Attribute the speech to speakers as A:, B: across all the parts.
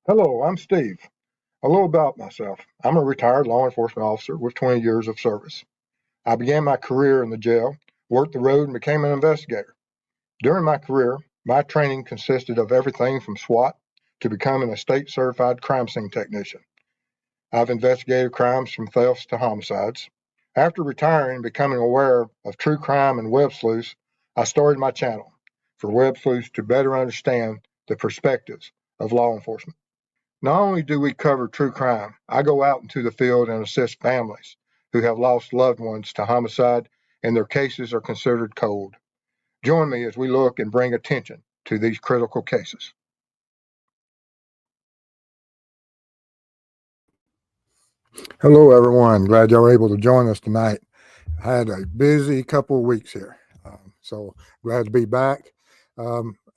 A: Hello, I'm Steve. A little about myself. I'm a retired law enforcement officer with 20 years of service. I began my career in the jail, worked the road, and became an investigator. During my career, my training consisted of everything from SWAT to becoming a state certified crime scene technician. I've investigated crimes from thefts to homicides. After retiring and becoming aware of true crime and web sleuths, I started my channel for web sleuths to better understand the perspectives of law enforcement. Not only do we cover true crime, I go out into the field and assist families who have lost loved ones to homicide and their cases are considered cold. Join me as we look and bring attention to these critical cases. Hello, everyone. Glad y'all were able to join us tonight. I had a busy couple of weeks here, so glad to be back.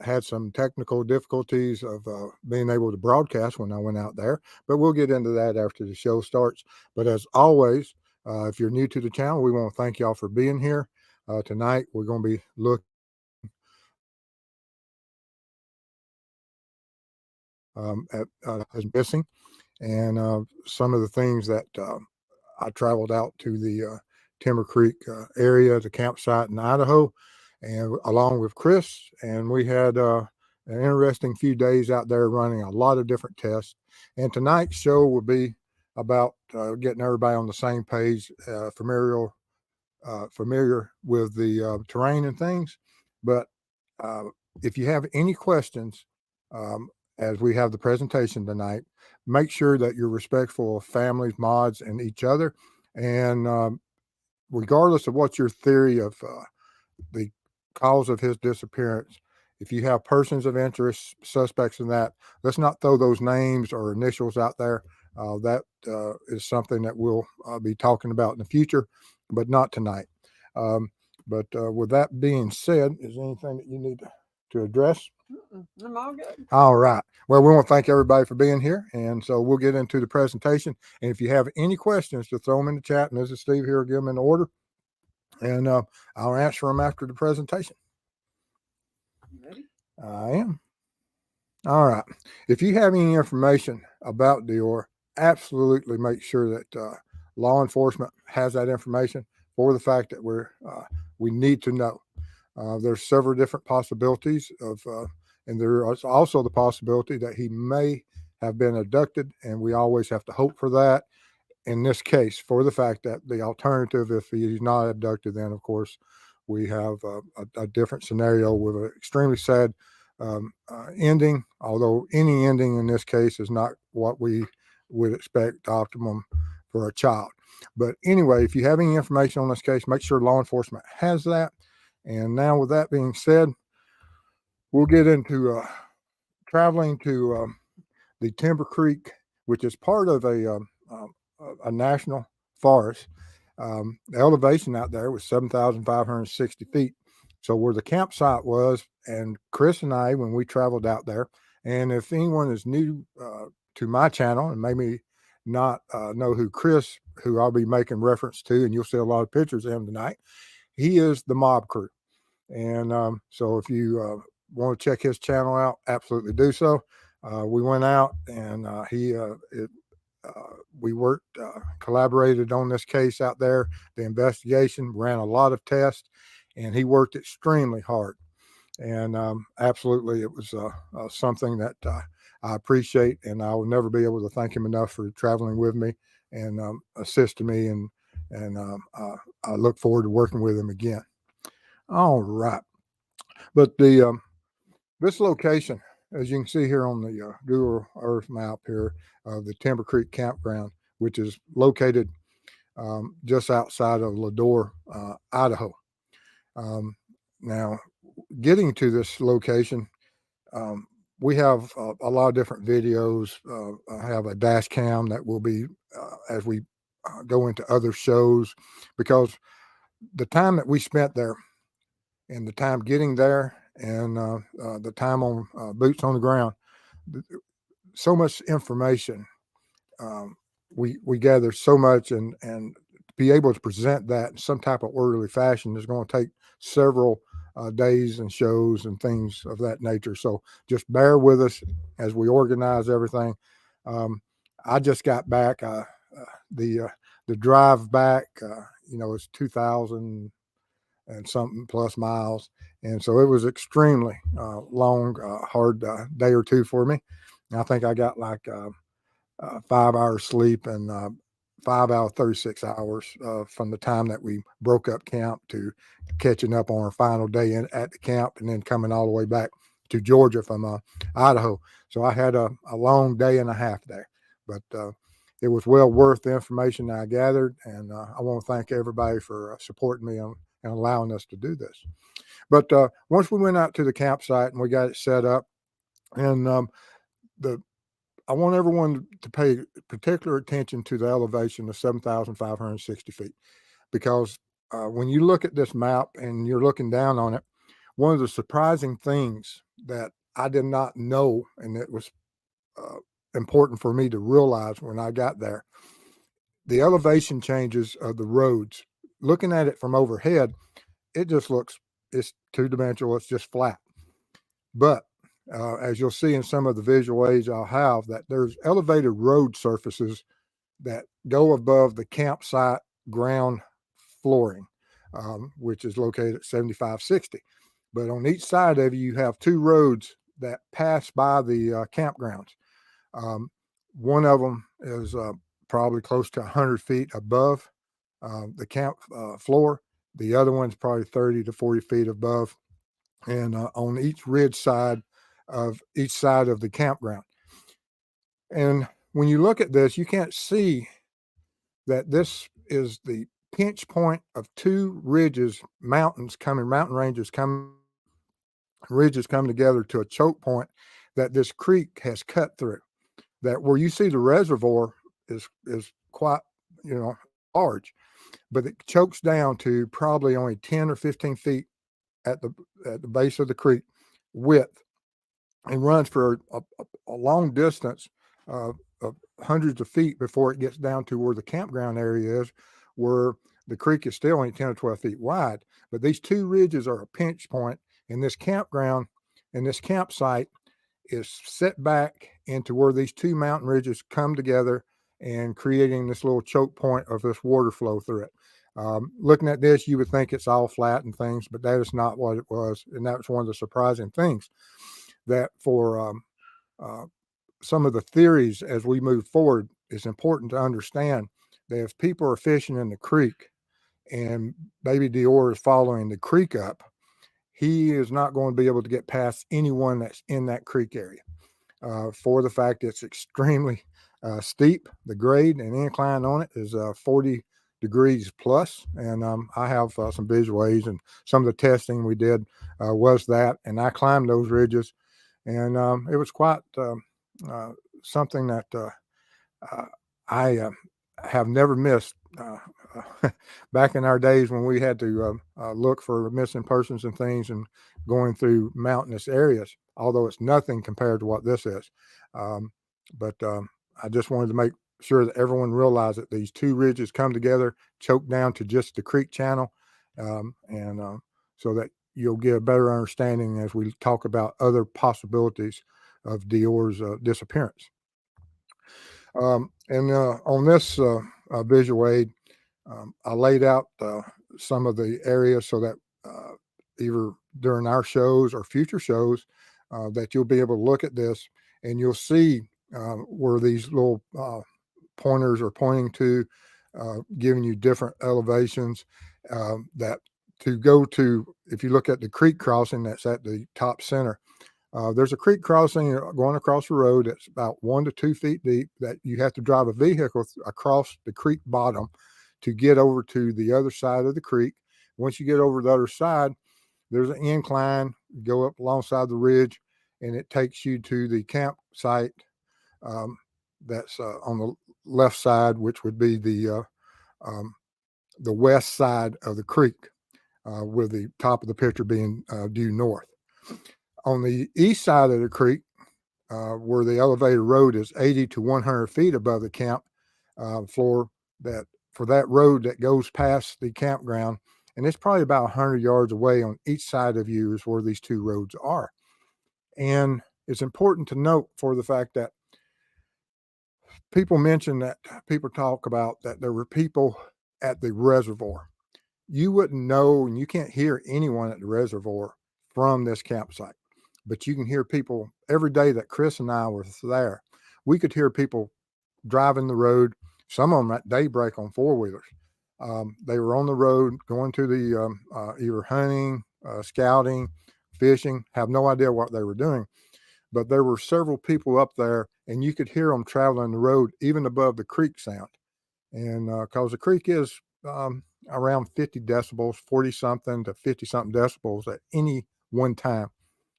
A: Had some technical difficulties of being able to broadcast when I went out there, but we'll get into that after the show starts. But as always, if you're new to the channel, we want to thank y'all for being here. Tonight, we're going to be looking at missing and some of the things that I traveled out to the Timber Creek area, the campsite in Idaho, and along with Chris, and we had an interesting few days out there running a lot of different tests. And tonight's show will be about getting everybody on the same page, familiar with the terrain and things. But if you have any questions, as we have the presentation tonight, make sure that you're respectful of families, mods, and each other. And regardless of what your theory of the cause of his disappearance, if you have persons of interest, suspects in that, let's not throw those names or initials out there. That is something that we'll be talking about in the future, but not tonight. But with that being said, is there anything that you need to address?
B: I'm all good.
A: All right. Well, we want to thank everybody for being here. And so we'll get into the presentation. And if you have any questions, to throw them in the chat. And this is Steve here, give them in order. And I'll answer them after the presentation.
B: You ready?
A: I am. All right. If you have any information about DeOrr, absolutely make sure that law enforcement has that information for the fact that we need to know. There's several different possibilities of, and there is also the possibility that he may have been abducted, and we always have to hope for that. In this case, for the fact that the alternative, if he's not abducted, then of course we have a different scenario with an extremely sad ending, although any ending in this case is not what we would expect optimum for a child. But anyway, if you have any information on this case, make sure law enforcement has that. And now with that being said, we'll get into traveling to the Timber Creek, which is part of a national forest. The elevation out there was 7,560 feet. So where the campsite was, and Chris and I, when we traveled out there, and if anyone is new to my channel and maybe not know who Chris, who I'll be making reference to, and you'll see a lot of pictures of him tonight, he is the mob crew. And so if you want to check his channel out, absolutely do so. We went out and we worked, collaborated on this case out there, the investigation, ran a lot of tests, and he worked extremely hard. And absolutely, it was something that I appreciate, and I will never be able to thank him enough for traveling with me and assisting me, and I look forward to working with him again. All right. But this location, as you can see here on the Google Earth map here, of the Timber Creek Campground, which is located just outside of DeOrr, Idaho. Now, getting to this location, we have a lot of different videos. I have a dash cam that will be as we go into other shows, because the time that we spent there and the time getting there and the time on boots on the ground, so much information. We gather so much, and be able to present that in some type of orderly fashion is going to take several days and shows and things of that nature. So just bear with us as we organize everything. I just got back. The drive back, it's 2,000 and something plus miles, and so it was extremely long, hard day or two for me. And I think I got like 5 hours sleep and 5 hours, 36 hours from the time that we broke up camp to catching up on our final day at the camp, and then coming all the way back to Georgia from Idaho. So I had a long day and a half there, but it was well worth the information I gathered, and I want to thank everybody for supporting me and allowing us to do this. But once we went out to the campsite and we got it set up, and I want everyone to pay particular attention to the elevation of 7,560 feet, because when you look at this map and you're looking down on it, one of the surprising things that I did not know, and it was important for me to realize when I got there, the elevation changes of the roads. Looking at it from overhead, it just looks, it's two-dimensional, it's just flat. But as you'll see in some of the visual aids I'll have, that there's elevated road surfaces that go above the campsite ground flooring, which is located at 7560. But on each side of you have two roads that pass by the campgrounds. One of them is probably close to 100 feet above the camp floor. The other one's probably 30 to 40 feet above, and on each ridge side of each side of the campground. And when you look at this, you can't see that this is the pinch point of two ridges, mountain ranges ridges come together to a choke point that this creek has cut through. That where you see the reservoir is quite, large, but it chokes down to probably only 10 or 15 feet at the base of the creek width, and runs for a long distance of hundreds of feet before it gets down to where the campground area is, where the creek is still only 10 or 12 feet wide. But these two ridges are a pinch point, and this campground and this campsite is set back into where these two mountain ridges come together and creating this little choke point of this water flow through it. Looking at this, you would think it's all flat and things, but that is not what it was. And that was one of the surprising things, that for some of the theories as we move forward, it's important to understand that if people are fishing in the creek and baby DeOrr is following the creek up, he is not going to be able to get past anyone that's in that creek area for the fact it's extremely steep. The grade and incline on it is 40 degrees plus, and I have some visual aids, and some of the testing we did was that, and I climbed those ridges, and it was quite something that I have never missed. Back in our days when we had to look for missing persons and things and going through mountainous areas, although it's nothing compared to what this is. But I just wanted to make sure that everyone realized that these two ridges come together, choke down to just the creek channel, and so that you'll get a better understanding as we talk about other possibilities of DeOrr's disappearance. And on this visual aid, I laid out some of the areas so that either during our shows or future shows that you'll be able to look at this, and you'll see where these little pointers are pointing to, giving you different elevations that to go to. If you look at the creek crossing that's at the top center, there's a creek crossing going across the road that's about 1 to 2 feet deep, that you have to drive a vehicle across the creek bottom to get over to the other side of the creek. Once you get over the other side, there's an incline, go up alongside the ridge, and it takes you to the campsite that's on the left side, which would be the west side of the creek, with the top of the picture being due north. On the east side of the creek, where the elevated road is 80 to 100 feet above the camp floor, that for that road that goes past the campground and it's probably about 100 yards away on each side of you is where these two roads are. And it's important to note for the fact that people mention that people talk about that there were people at the reservoir. You wouldn't know, and you can't hear anyone at the reservoir from this campsite, but you can hear people every day that Chris and I were there. We could hear people driving the road, some of them at daybreak on four-wheelers. They were on the road going to the either hunting, scouting, fishing, have no idea what they were doing. But there were several people up there, and you could hear them traveling the road even above the creek sound. And because the creek is around 50 decibels, 40 something to 50 something decibels at any one time.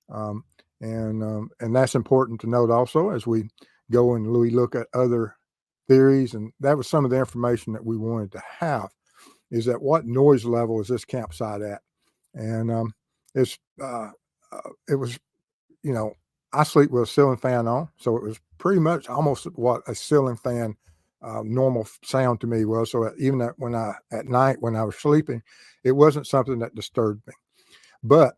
A: And that's important to note also as we go and we look at other theories. And that was some of the information that we wanted to have, is that what noise level is this campsite at? And it was, you know, I sleep with a ceiling fan on, so it was pretty much almost what a ceiling fan normal sound to me was. So even at night when I was sleeping, it wasn't something that disturbed me. But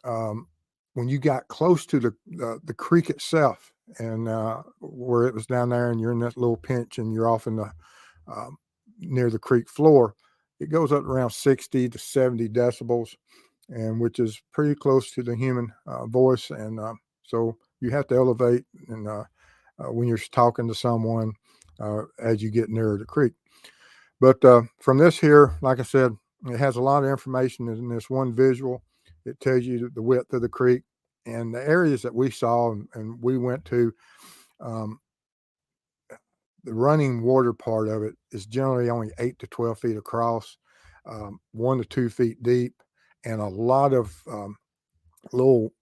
A: when you got close to the creek itself, and where it was down there, and you're in that little pinch, and you're off in the near the creek floor, it goes up around 60 to 70 decibels, and which is pretty close to the human voice. And so you have to elevate, and when you're talking to someone as you get nearer the creek. But from this here, like I said, it has a lot of information in this one visual. It tells you the width of the creek and the areas that we saw and we went to. The running water part of it is generally only 8 to 12 feet across, 1 to 2 feet deep, and a lot of little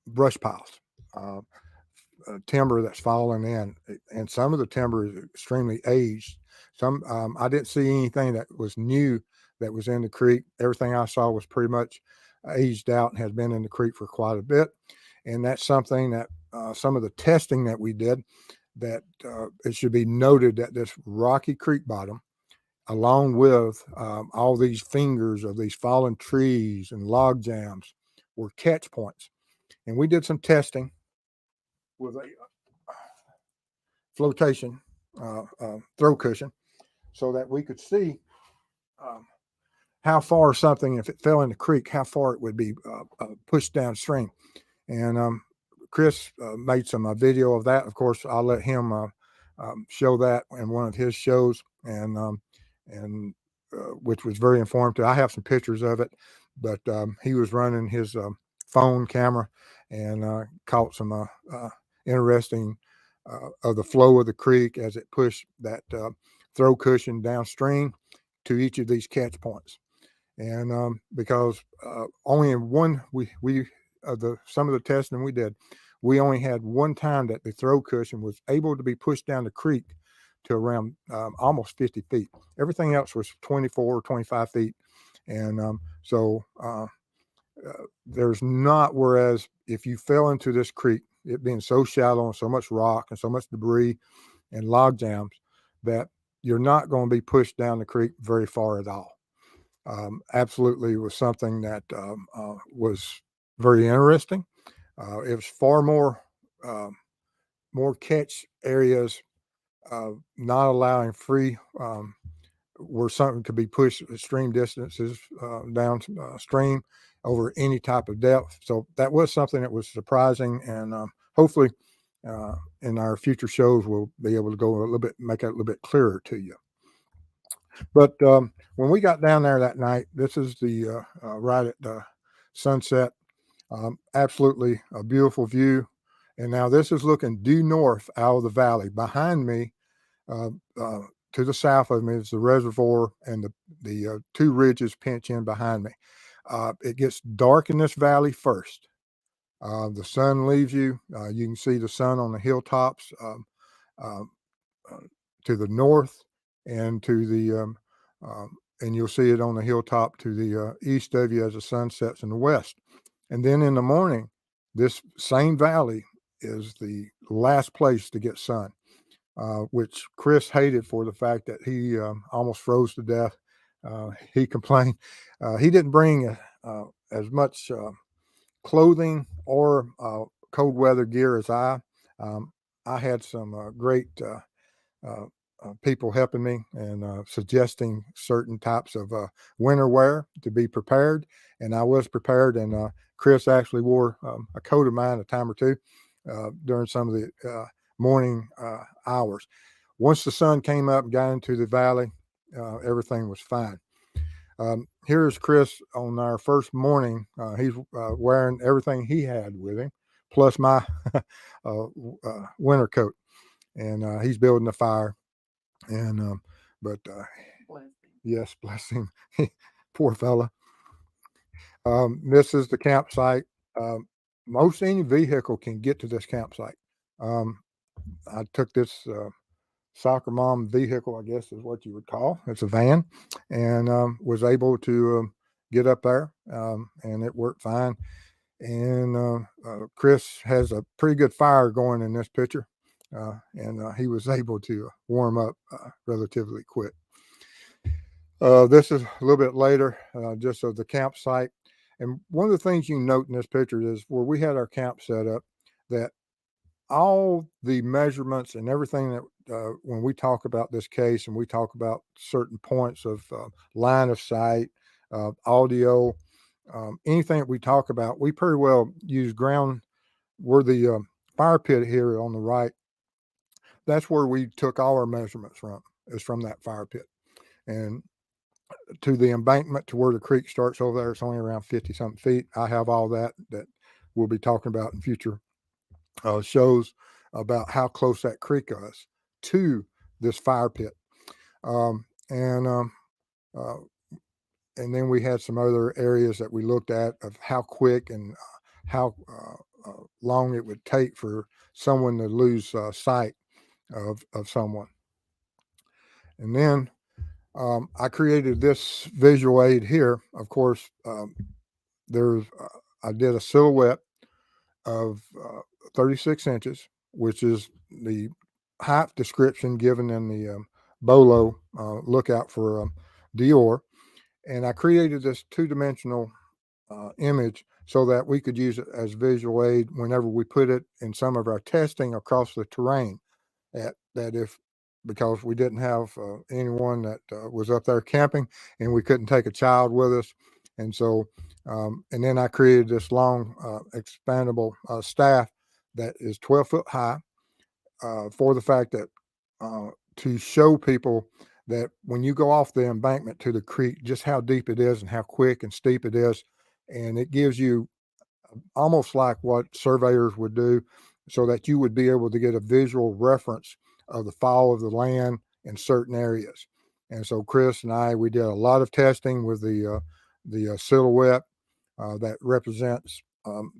A: brush piles, timber that's fallen in, and some of the timber is extremely aged. Some I didn't see anything that was new that was in the creek. Everything I saw was pretty much aged out and has been in the creek for quite a bit. And that's something that some of the testing that we did, that it should be noted that this rocky creek bottom, along with all these fingers of these fallen trees and log jams, were catch points. And we did some testing with a flotation throw cushion so that we could see how far something, if it fell in the creek, how far it would be pushed downstream. And Chris made some video of that. Of course, I'll let him show that in one of his shows, and which was very informative. I have some pictures of it, but he was running his phone camera and caught some interesting of the flow of the creek as it pushed that throw cushion downstream to each of these catch points. And because only in one, some of the testing we did, we only had one time that the throw cushion was able to be pushed down the creek to around almost 50 feet. Everything else was 24 or 25 feet. And so there's not, whereas if you fell into this creek, it being so shallow and so much rock and so much debris and log jams, that you're not going to be pushed down the creek very far at all. Absolutely was something that was very interesting. It was far more catch areas, not allowing free, where something could be pushed extreme distances downstream over any type of depth. So that was something that was surprising, and hopefully in our future shows we'll be able to go a little bit, make it a little bit clearer to you. But when we got down there that night, this is the right at the sunset. Absolutely a beautiful view. And now this is looking due north out of the valley. Behind me, to the south of me, is the reservoir, and the two ridges pinch in behind me. It gets dark in this valley first. The sun leaves you. You can see the sun on the hilltops to the north, and to the and you'll see it on the hilltop to the east of you as the sun sets in the west. And then in the morning, this same valley is the last place to get sun, which Chris hated for the fact that he almost froze to death He complained he didn't bring as much clothing or cold weather gear as I. Um, I had some great uh, people helping me and suggesting certain types of winter wear to be prepared. And I was prepared. And Chris actually wore a coat of mine a time or two during some of the morning hours. Once the sun came up and got into the valley, everything was fine. Here's Chris on our first morning. He's wearing everything he had with him, plus my winter coat. And he's building a fire. And but
B: Bless him.
A: yes, bless him. Poor fella. This is the campsite. Um, Most any vehicle can get to this campsite. Um, I took this soccer mom vehicle, I guess is what you would call. It's a van, and was able to get up there, and it worked fine. And Chris has a pretty good fire going in this picture, and he was able to warm up relatively quick. This is a little bit later, just of the campsite. And one of the things you note in this picture is where we had our camp set up, that all the measurements and everything that when we talk about this case and we talk about certain points of line of sight, audio, anything that we talk about, we pretty well use ground where the fire pit here on the right. That's where we took all our measurements from, is from that fire pit. And to the embankment to where the creek starts over there, it's only around 50 something feet. I have all that we'll be talking about in future shows about how close that creek is to this fire pit. Um, and um, uh, and then we had some other areas that we looked at of how quick and how long it would take for someone to lose sight of someone. And then I created this visual aid here. Of course, I did a silhouette of 36 inches, which is the height description given in the Bolo lookout for DeOrr. And I created this two-dimensional image so that we could use it as visual aid whenever we put it in some of our testing across the terrain. Because we didn't have anyone that was up there camping, and we couldn't take a child with us. And so, and then I created this long expandable staff that is 12 foot high for the fact that to show people that when you go off the embankment to the creek, just how deep it is and how quick and steep it is. And it gives you almost like what surveyors would do, so that you would be able to get a visual reference of the fall of the land in certain areas. And so Chris and we did a lot of testing with the silhouette that represents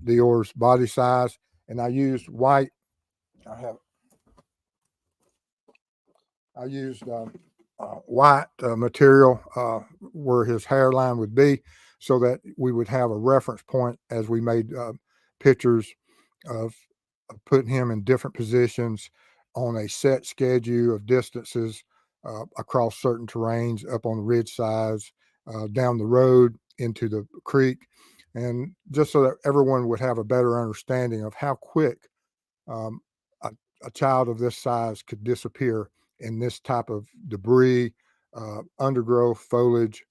A: DeOrr's body size. And I used white. I used white material where his hairline would be, so that we would have a reference point as we made pictures of putting him in different positions on a set schedule of distances across certain terrains, up on the ridge sides, down the road into the creek, and just so that everyone would have a better understanding of how quick um, a child of this size could disappear in this type of debris, undergrowth, foliage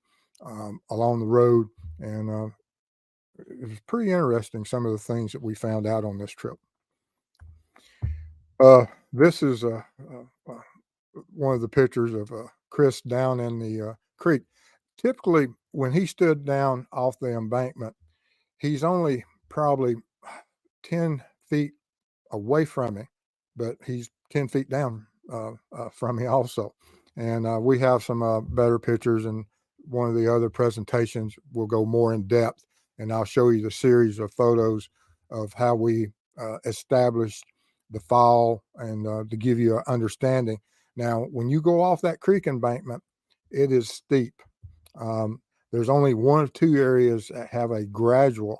A: along the road. And it was pretty interesting, some of the things that we found out on this trip. This is one of the pictures of Chris down in the creek. Typically, when he stood down off the embankment, he's only probably 10 feet away from me, but he's 10 feet down from me also. And we have some better pictures, and one of the other presentations will go more in depth, and I'll show you the series of photos of how we established the fall, and to give you an understanding. Now, when you go off that creek embankment, it is steep. There's only one or two areas that have a gradual,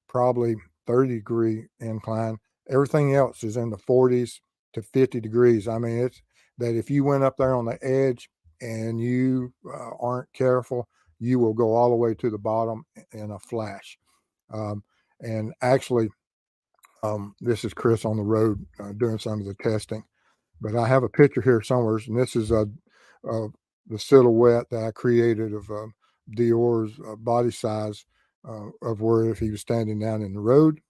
A: probably 30-degree incline. Everything else is in the 40s to 50 degrees. I mean, it's that if you went up there on the edge and you aren't careful, you will go all the way to the bottom in a flash. And actually, this is Chris on the road doing some of the testing, but I have a picture here somewhere, and this is the silhouette that I created of DeOrr's body size of where if he was standing down in the road,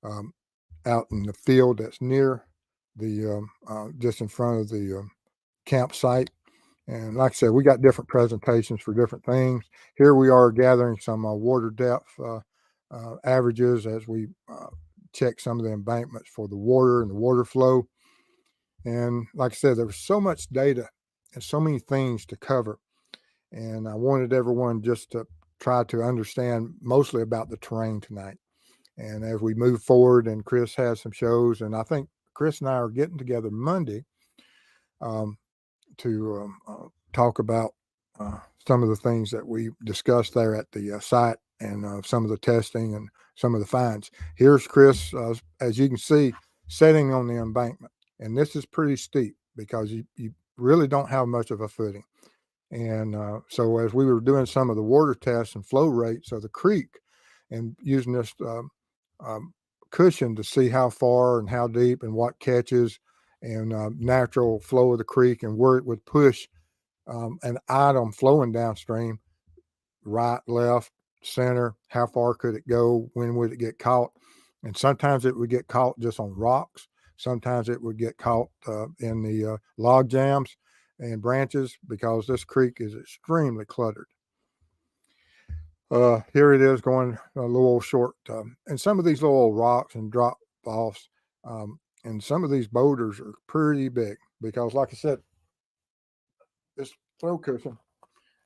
A: um, out in the field that's near the just in front of the campsite. And like I said, we got different presentations for different things. Here we are gathering some water depth averages as we check some of the embankments for the water and the water flow. And like I said, there was so much data and so many things to cover. And I wanted everyone just to try to understand mostly about the terrain tonight. And as we move forward, and Chris has some shows, and I think Chris and I are getting together Monday to talk about some of the things that we discussed there at the site, and some of the testing and some of the finds. Here's Chris, as you can see, setting on the embankment. And this is pretty steep because you really don't have much of a footing. And so as we were doing some of the water tests and flow rates of the creek and using this cushion to see how far and how deep and what catches and natural flow of the creek and where it would push an item flowing downstream, right, left, center, how far could it go, when would it get caught? And sometimes it would get caught just on rocks. Sometimes it would get caught in the log jams and branches because this creek is extremely cluttered. Here it is going a little short. And some of these little rocks and drop offs, and some of these boulders are pretty big because, like I said, this throw cushion,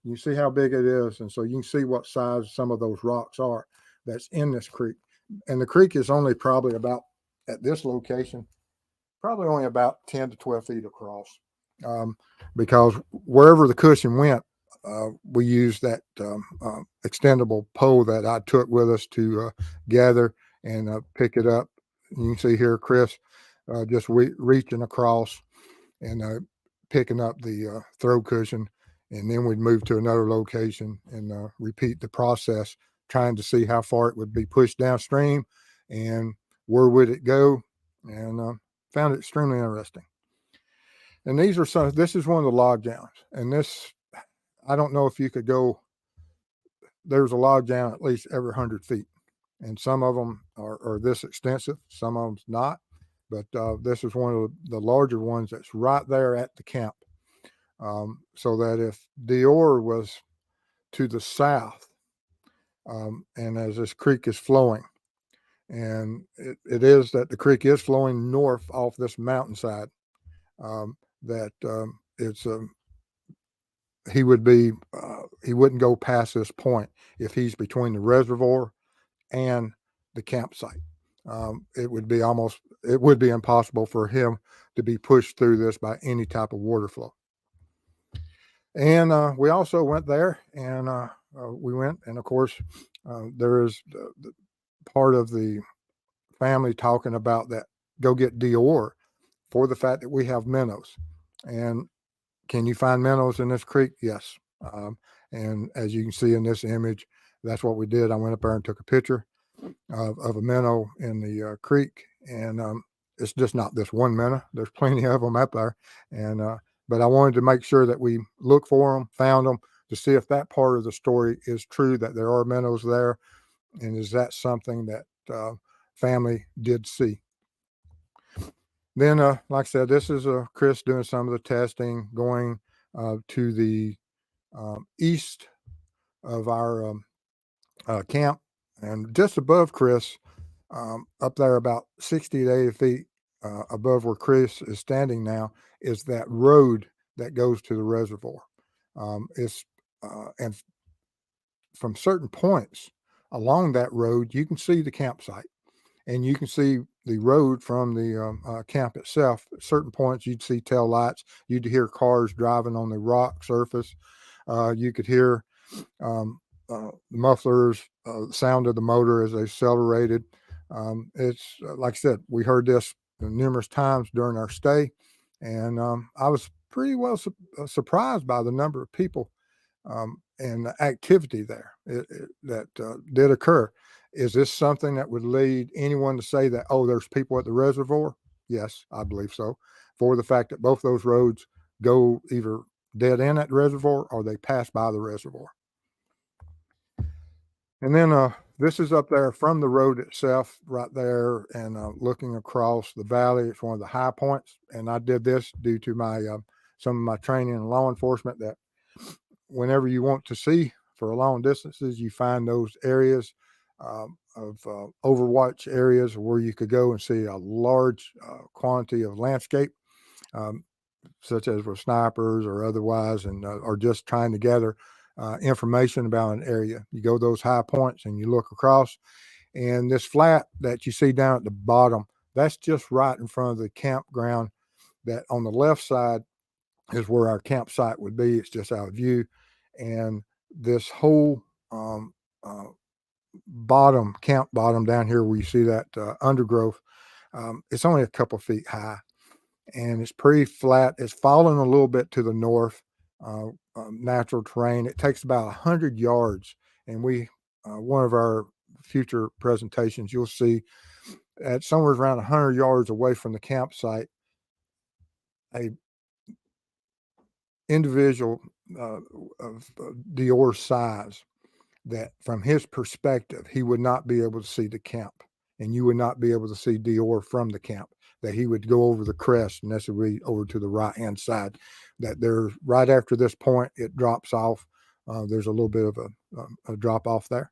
A: you see how big it is. And so you can see what size some of those rocks are that's in this creek. And the creek is only probably about, at this location, probably only about 10 to 12 feet across, because wherever the cushion went, we used that extendable pole that I took with us to gather and pick it up. You can see here, Chris just reaching across and picking up the throw cushion. And then we'd move to another location and repeat the process, trying to see how far it would be pushed downstream and where would it go. And found it extremely interesting. And these are this is one of the log jams. And this, I don't know if you could go, there's a log jam at least every 100 feet. And some of them are this extensive, some of them's not. But this is one of the larger ones that's right there at the camp. So that if DeOrr was to the south, and as this creek is flowing, and it is that the creek is flowing north off this mountainside, that it's he wouldn't go past this point if he's between the reservoir and the campsite. It would be impossible for him to be pushed through this by any type of water flow. And we also went there, and we went, and of course, there is the part of the family talking about that go get DeOrr for the fact that we have minnows. And can you find minnows in this creek? Yes. And as you can see in this image, that's what we did. I went up there and took a picture of a minnow in the creek, and it's just not this one minnow. There's plenty of them up there, and but I wanted to make sure that we look for them, found them, to see if that part of the story is true, that there are minnows there, and is that something that family did see. Then, like I said, this is Chris doing some of the testing, going to the east of our camp, and just above Chris, up there about 60 to 80 feet above where Chris is standing now, is that road that goes to the reservoir. And from certain points along that road, you can see the campsite, and you can see the road from the camp itself. At certain points, you'd see tail lights. You'd hear cars driving on the rock surface. You could hear the mufflers, sound of the motor as they accelerated. It's like I said, we heard this numerous times during our stay, and I was pretty well surprised by the number of people and the activity there that did occur. Is this something that would lead anyone to say that, oh, there's people at the reservoir? Yes, I believe so. For the fact that both those roads go either dead end at the reservoir or they pass by the reservoir. And then this is up there from the road itself right there and looking across the valley. It's one of the high points. And I did this due to my some of my training in law enforcement, that whenever you want to see for long distances, you find those areas of overwatch areas where you could go and see a large quantity of landscape, such as with snipers or otherwise, and or just trying to gather information about an area. You go those high points and you look across, and this flat that you see down at the bottom, that's just right in front of the campground. That on the left side is where our campsite would be. It's just out of view. And this whole camp bottom down here where you see that undergrowth, it's only a couple feet high and it's pretty flat. It's fallen a little bit to the north, natural terrain. It takes about 100 yards. And one of our future presentations, you'll see at somewhere around 100 yards away from the campsite, a individual of DeOrr's size, that from his perspective, he would not be able to see the camp, and you would not be able to see DeOrr from the camp, that he would go over the crest, and this would be over to the right-hand side, that there's right after this point, it drops off. There's a little bit of a drop off there.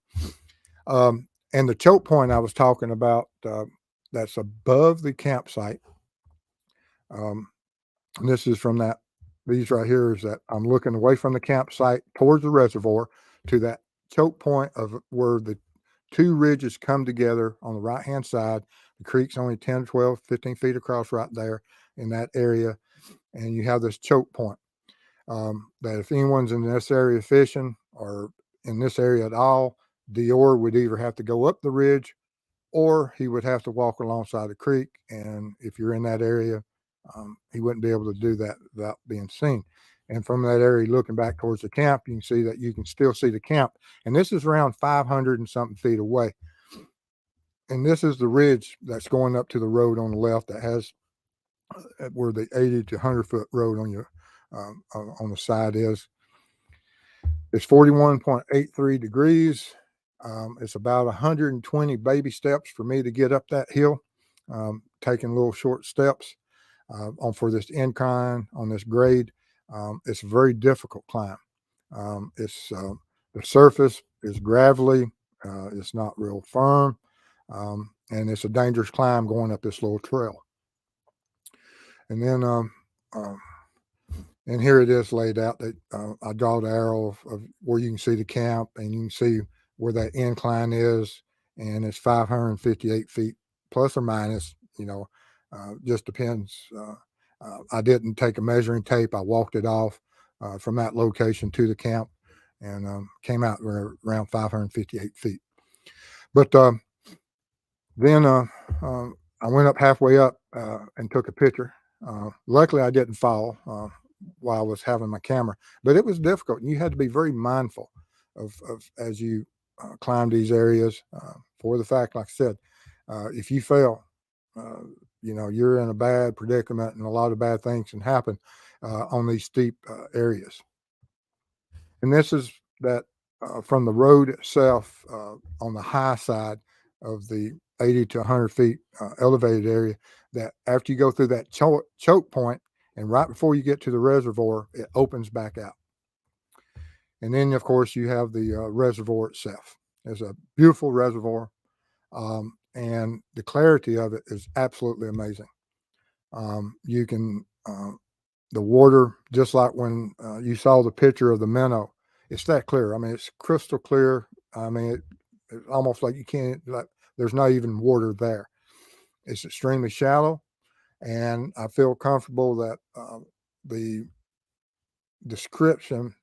A: And the choke point I was talking about, that's above the campsite. And this is from these right here is that I'm looking away from the campsite towards the reservoir to that choke point of where the two ridges come together on the right-hand side. The creek's only 10, 12, 15 feet across right there in that area. And you have this choke point that if anyone's in this area fishing or in this area at all, DeOrr would either have to go up the ridge or he would have to walk alongside the creek. And if you're in that area, he wouldn't be able to do that without being seen. And from that area, looking back towards the camp, you can see that you can still see the camp. And this is around 500 and something feet away. And this is the ridge that's going up to the road on the left that has where the 80 to 100 foot road on your on the side is. It's 41.83 degrees. It's about 120 baby steps for me to get up that hill, taking little short steps for this incline on this grade. It's a very difficult climb. The surface is gravelly. It's not real firm. And it's a dangerous climb going up this little trail. And then, and here it is laid out that I draw the arrow of where you can see the camp and you can see where that incline is. And it's 558 feet plus or minus, just depends. I didn't take a measuring tape. I walked it off from that location to the camp and came out around 558 feet. But then I went up halfway up and took a picture. Luckily, I didn't fall while I was having my camera, but it was difficult. And you had to be very mindful of as you climb these areas for the fact, like I said, if you fail, you're in a bad predicament and a lot of bad things can happen on these steep areas. And this is that from the road itself on the high side of the 80 to 100 feet elevated area, that after you go through that choke point and right before you get to the reservoir, it opens back out. And then, of course, you have the reservoir itself. It's a beautiful reservoir. And the clarity of it is absolutely amazing. You can, the water, just like when you saw the picture of the minnow, it's that clear. I mean, it's crystal clear. I mean, it's almost like there's not even water there. It's extremely shallow. And I feel comfortable that the description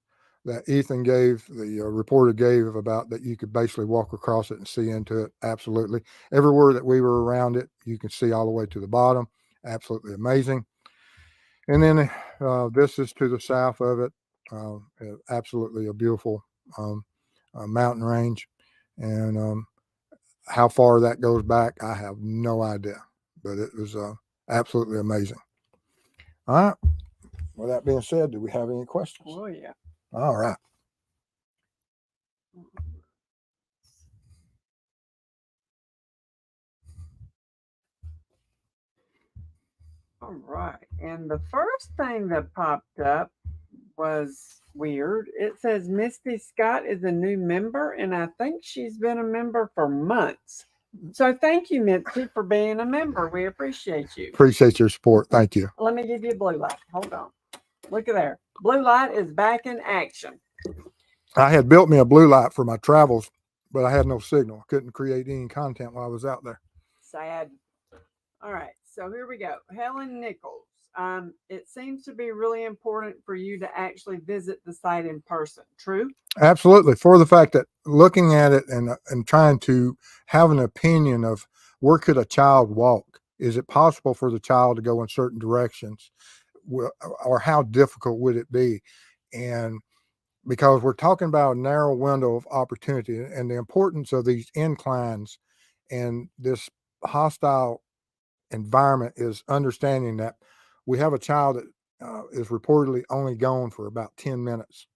A: that Ethan gave, the reporter gave about that you could basically walk across it and see into it. Absolutely. Everywhere that we were around it, you can see all the way to the bottom. Absolutely amazing. And then this is to the south of it. Absolutely a beautiful mountain range. And how far that goes back, I have no idea. But it was absolutely amazing. All right. With that being said, do we have any questions?
B: Oh, yeah.
A: All right.
B: All right. And the first thing that popped up was weird. It says Misty Scott is a new member, and I think she's been a member for months. So thank you, Misty, for being a member. We appreciate you.
A: Appreciate your support. Thank you.
B: Let me give you a blue light. Hold on. Look at there. Blue light is back in action.
A: I had built me a blue light for my travels, but I had no signal. I couldn't create any content while I was out there.
B: Sad. All right. So here we go. Helen Nichols. It seems to be really important for you to actually visit the site in person. True?
A: Absolutely. For the fact that looking at it and trying to have an opinion of where could a child walk? Is it possible for the child to go in certain directions? Or how difficult would it be? And because we're talking about a narrow window of opportunity and the importance of these inclines and this hostile environment is understanding that we have a child that is reportedly only gone for about 10 minutes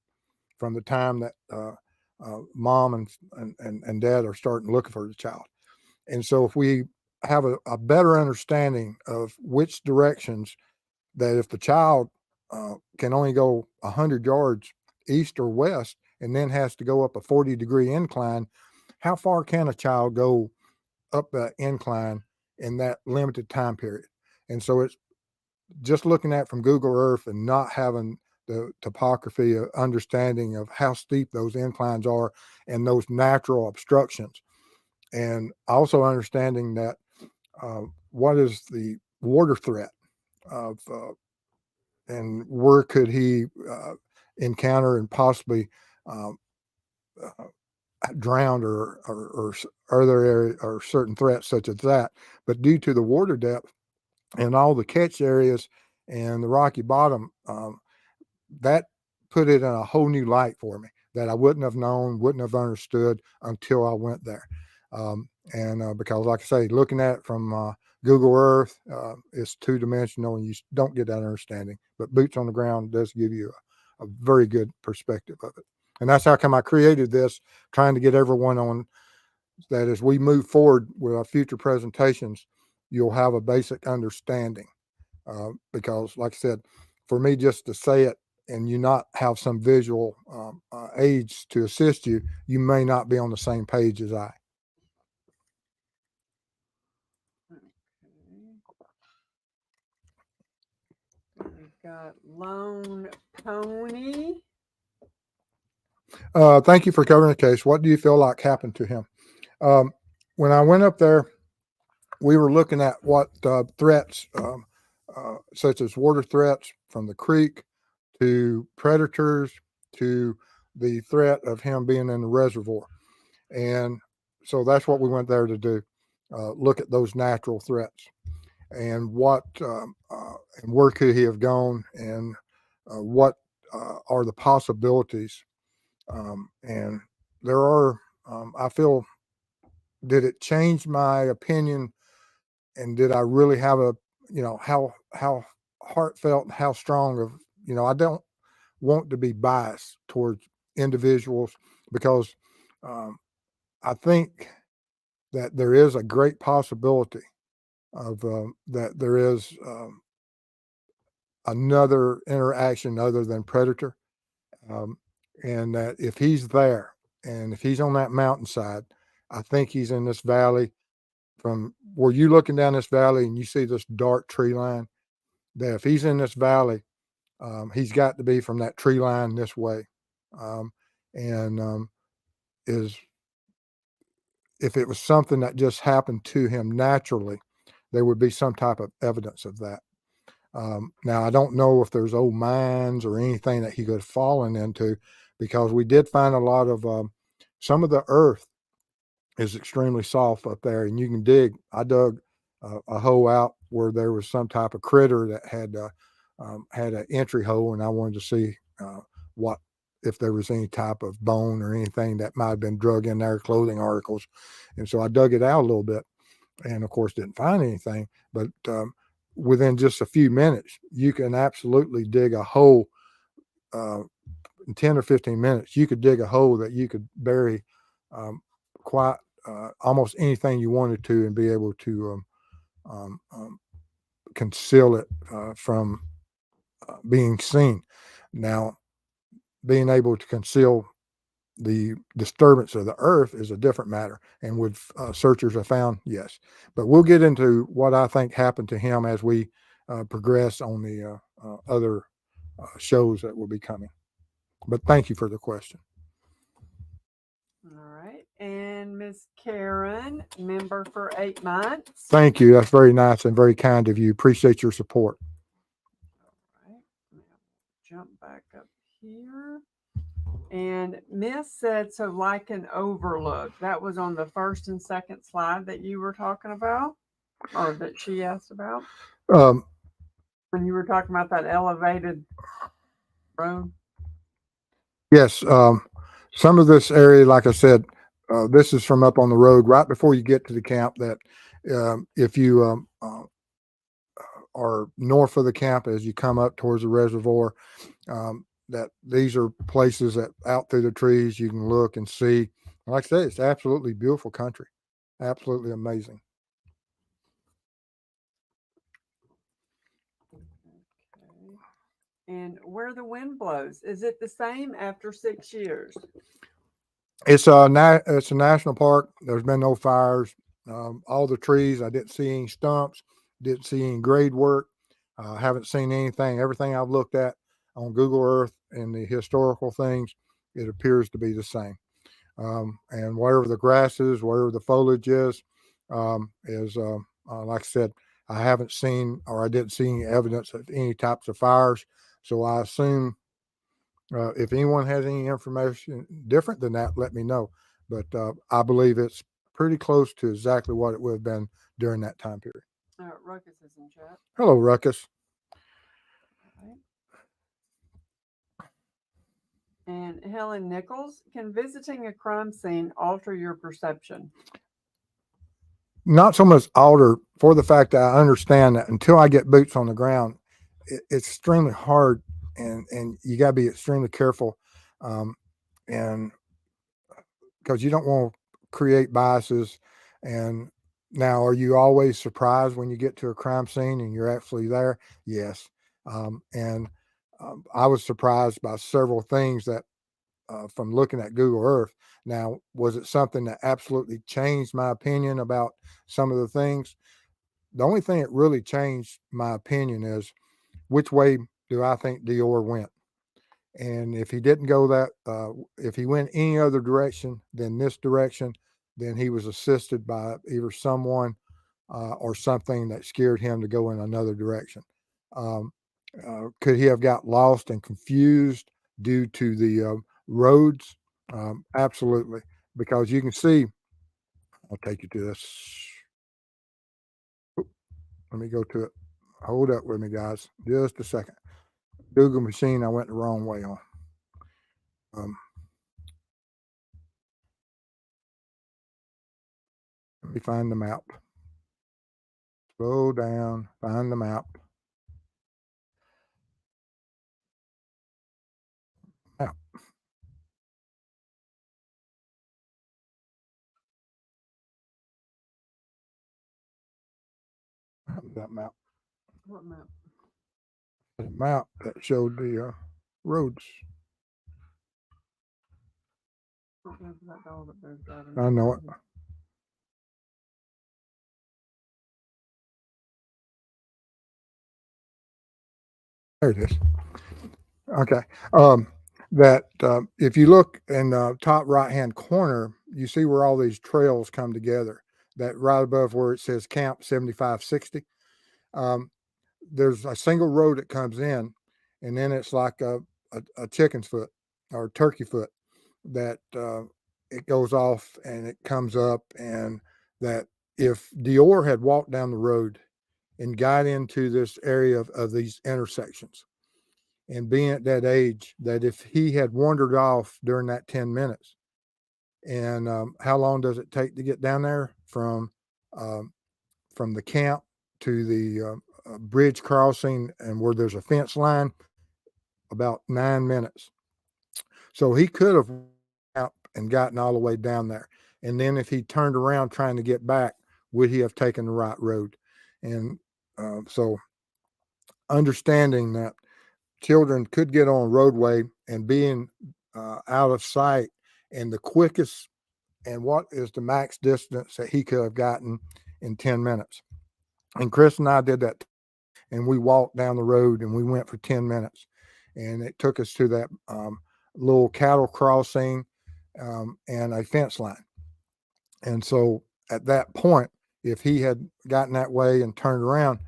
A: from the time that mom and dad are starting looking for the child. And so if we have a better understanding of which directions, that if the child can only go 100 yards east or west and then has to go up a 40-degree incline, how far can a child go up that incline in that limited time period? And so it's just looking at from Google Earth and not having the topography understanding of how steep those inclines are and those natural obstructions. And also understanding that what is the water threat of and where could he encounter and possibly um, drowned or other area or certain threats such as that. But due to the water depth and all the catch areas and the rocky bottom, that put it in a whole new light for me that I wouldn't have known, wouldn't have understood until I went there. And because, like I say, looking at it from Google Earth, it's two-dimensional and you don't get that understanding. But boots on the ground does give you a very good perspective of it. And that's how come I created this, trying to get everyone on that as we move forward with our future presentations, you'll have a basic understanding. Because, like I said, for me just to say it and you not have some visual aids to assist you, you may not be on the same page as I.
B: We've got Lone Pony.
A: Thank you for covering the case. What do you feel like happened to him? When I went up there, we were looking at what threats, such as water threats from the creek to predators to the threat of him being in the reservoir. And so that's what we went there to do, look at those natural threats and what and where could he have gone and what are the possibilities. And there are, I feel, did it change my opinion? And did I really have how heartfelt and how strong of, I don't want to be biased towards individuals because I think that there is a great possibility of that there is another interaction other than predator. Um, and that if he's there and if he's on that mountainside, I think he's in this valley from where you looking down this valley and you see this dark tree line, that if he's in this valley, he's got to be from that tree line this way. And is if it was something that just happened to him naturally, there would be some type of evidence of that. Now, I don't know if there's old mines or anything that he could have fallen into, because we did find a lot of some of the earth is extremely soft up there, and you can dig. I dug a hole out where there was some type of critter that had had an entry hole, and I wanted to see what if there was any type of bone or anything that might have been drug in there, clothing articles. And so I dug it out a little bit, and of course didn't find anything. But within just a few minutes, you can absolutely dig a hole. In 10 or 15 minutes, you could dig a hole that you could bury quite almost anything you wanted to, and be able to conceal it from being seen. Now, being able to conceal the disturbance of the earth is a different matter, and would searchers have found? Yes. But we'll get into what I think happened to him as we progress on the other shows that will be coming. But thank you for the question.
B: All right. And Miss Karen, member for 8 months.
A: Thank you. That's very nice and very kind of you. Appreciate your support.
B: All right. Now jump back up here. And Miss said, so like an overlook. That was on the first and second slide that you were talking about, or that she asked about. When you were talking about that elevated road.
A: Yes. Some of this area, like I said, this is from up on the road right before you get to the camp. That if you are north of the camp as you come up towards the reservoir, that these are places that out through the trees you can look and see. Like I say, it's absolutely beautiful country, absolutely amazing.
B: Okay. And where the wind blows, is it the same after 6 years?
A: It's a national park. There's been no fires. All the trees, I didn't see any stumps, didn't see any grade work. Haven't seen anything. Everything I've looked at on Google Earth and the historical things, it appears to be the same. And wherever the grass is, wherever the foliage is like I said, I haven't seen, or I didn't see any evidence of any types of fires. So I assume if anyone has any information different than that, let me know. But I believe it's pretty close to exactly what it would have been during that time period.
B: Ruckus is in chat.
A: Hello, Ruckus.
B: Right. And Helen Nichols, can visiting a crime scene alter your perception?
A: Not so much alter, for the fact that I understand that until I get boots on the ground, it's extremely hard, and you got to be extremely careful, and because you don't want to create biases. And now, are you always surprised when you get to a crime scene and you're actually there? Yes. And I was surprised by several things that from looking at Google Earth. Now, was it something that absolutely changed my opinion about some of the things? The only thing that really changed my opinion is which way do I think DeOrr went. And if he didn't go that, if he went any other direction than this direction, then he was assisted by either someone or something that scared him to go in another direction. Could he have got lost and confused due to the roads? Absolutely, because you can see. I'll take you to this. Let me go to it. Hold up with me, guys. Just a second. Google machine, I went the wrong way on. Let me find the map. Slow down, find the map. Map. That map.
B: What map?
A: The map that showed the roads. I know it. There it is. Okay. That if you look in the top right hand corner, you see where all these trails come together. That right above where it says Camp 7560. There's a single road that comes in, and then it's like a chicken's foot or turkey foot that it goes off and it comes up, and that if DeOrr had walked down the road and got into this area of these intersections. And being at that age, that if he had wandered off during that 10 minutes, and how long does it take to get down there um, from the camp to the bridge crossing and where there's a fence line? About 9 minutes. So he could have out and gotten all the way down there. And then if he turned around trying to get back, would he have taken the right road? And so understanding that children could get on a roadway and being out of sight, and the quickest and what is the max distance that he could have gotten in 10 minutes. And Chris and I did that, and we walked down the road and we went for 10 minutes. And it took us to that little cattle crossing and a fence line. And so at that point, if he had gotten that way and turned around,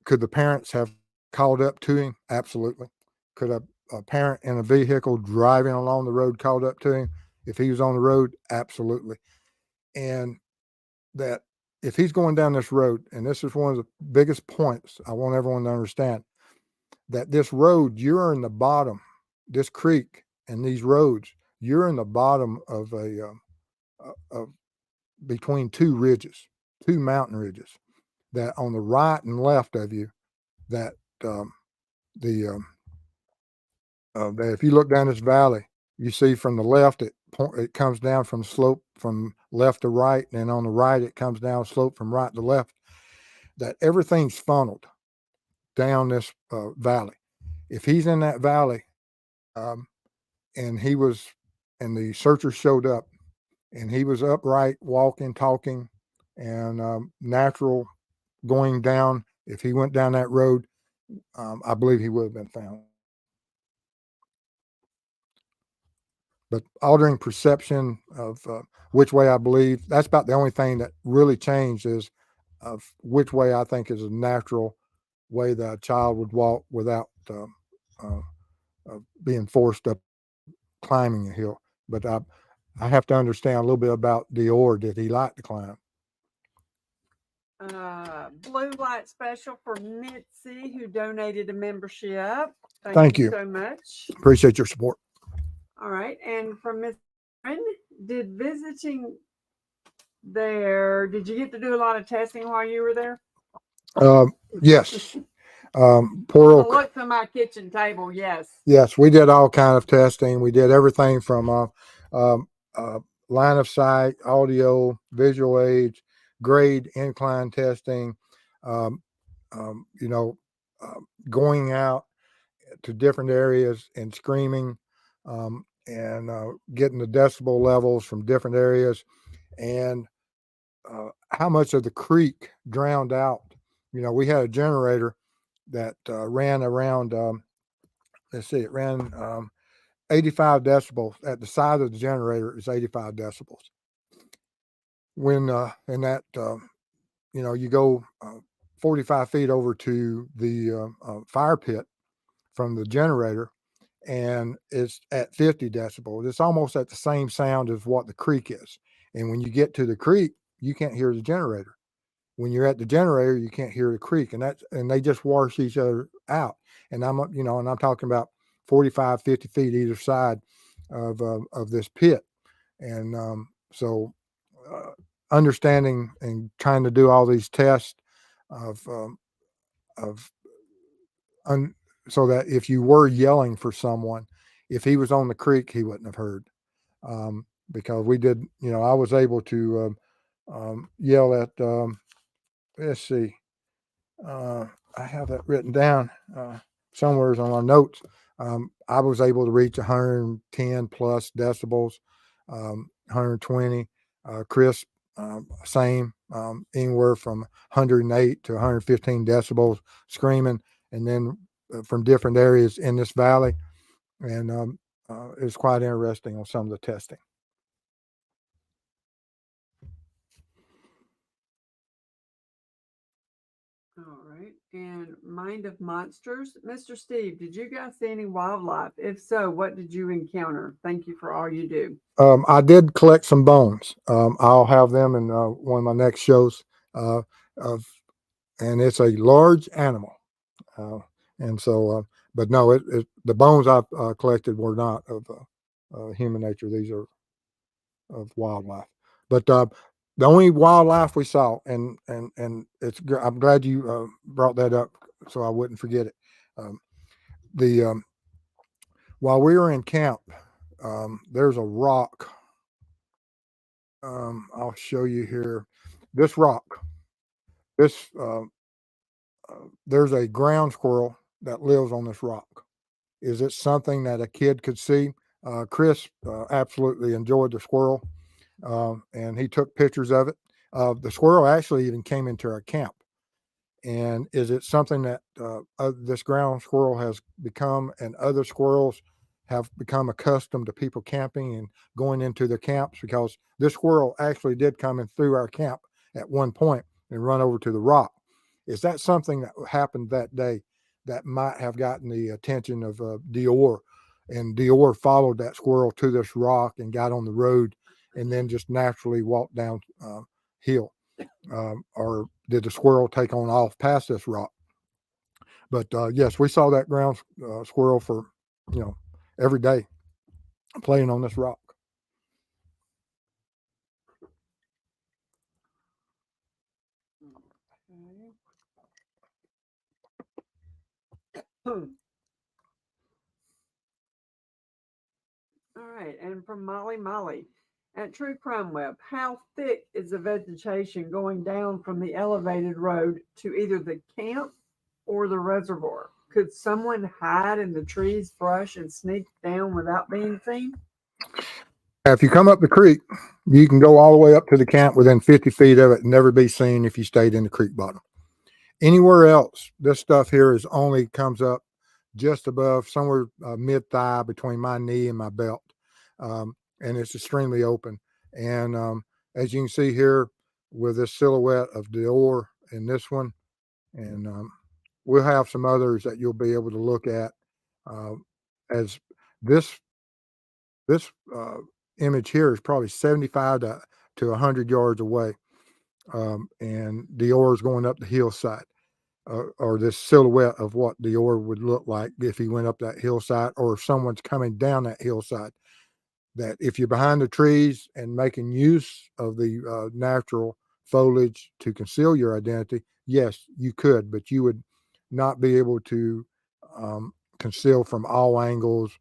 A: could the parents have called up to him? Absolutely. Could a parent in a vehicle driving along the road called up to him if he was on the road? Absolutely. And that if he's going down this road, and this is one of the biggest points I want everyone to understand, that this road, you're in the bottom, this creek and these roads, you're in the bottom of of between two ridges, two mountain ridges, that on the right and left of you, that that if you look down this valley, you see from the left, it comes down from slope from left to right, and on the right, it comes down slope from right to left, that everything's funneled down this valley. If he's in that valley, and and the searcher showed up, and he was upright, walking, talking, and natural going down, if he went down that road, I believe he would have been found. But altering perception of which way I believe, that's about the only thing that really changed, is of which way I think is a natural way that a child would walk without being forced up climbing a hill. But I have to understand a little bit about DeOrr. Did he like to climb?
B: Blue light special for Mitzi, who donated a membership.
A: Thank you
B: so much.
A: Appreciate your support.
B: All right. And from Miss did visiting there, did you get to do a lot of testing while you were there?
A: Yes.
B: Look to my kitchen table.
A: Yes, we did all kind of testing. We did everything from line of sight, audio, visual aids, grade, incline testing, going out to different areas and screaming, and getting the decibel levels from different areas, and how much of the creek drowned out. We had a generator that ran around, it ran 85 decibels. At the side of the generator is 85 decibels. When in that, you go 45 feet over to the fire pit from the generator, and it's at 50 decibels. It's almost at the same sound as what the creek is. And when you get to the creek, you can't hear the generator. When you're at the generator, you can't hear the creek, and they just wash each other out. And I'm talking about 45, 50 feet either side of this pit. And so understanding and trying to do all these tests so that if you were yelling for someone, if he was on the creek, he wouldn't have heard. Because we did, I was able to yell at, let's see, I have that written down somewhere on my notes. I was able to reach 110 plus decibels, 120. Chris, same, anywhere from 108 to 115 decibels screaming, and then from different areas in this valley. And it's quite interesting on some of the testing.
B: All right. And Mind of Monsters. Mr. Steve, did you guys see any wildlife? If so, what did you encounter? Thank you for all you do.
A: I did collect some bones. I'll have them in one of my next shows of and it's a large animal. And so, but no, the bones I collected were not of human nature. These are of wildlife. But the only wildlife we saw, and I'm glad you brought that up, so I wouldn't forget it. Um, the While we were in camp, there's a rock. I'll show you here. This rock. This There's a ground squirrel that lives on this rock. Is it something that a kid could see? Chris absolutely enjoyed the squirrel, and he took pictures of it. The squirrel actually even came into our camp. And is it something that this ground squirrel has become, and other squirrels have become accustomed to people camping and going into their camps? Because this squirrel actually did come in through our camp at one point and run over to the rock. Is that something that happened that day that might have gotten the attention of DeOrr? And DeOrr followed that squirrel to this rock and got on the road, and then just naturally walked down hill. Or did the squirrel take on off past this rock? But yes, we saw that ground squirrel for every day playing on this rock.
B: Okay. All right, and from Molly, at True Crime Web, how thick is the vegetation going down from the elevated road to either the camp or the reservoir? Could someone hide in the trees, brush, and sneak down without being seen?
A: If you come up the creek, you can go all the way up to the camp within 50 feet of it and never be seen if you stayed in the creek bottom. Anywhere else, this stuff here is only comes up just above, somewhere mid thigh between my knee and my belt, and it's extremely open. And as you can see here, with this silhouette of DeOrr and this one, and we'll have some others that you'll be able to look at uh, as this this image here is probably 75 to 100 yards away, and DeOrr is going up the hillside. Or this silhouette of what DeOrr would look like if he went up that hillside, or if someone's coming down that hillside. That if you're behind the trees and making use of the natural foliage to conceal your identity, yes, you could, but you would not be able to conceal from all angles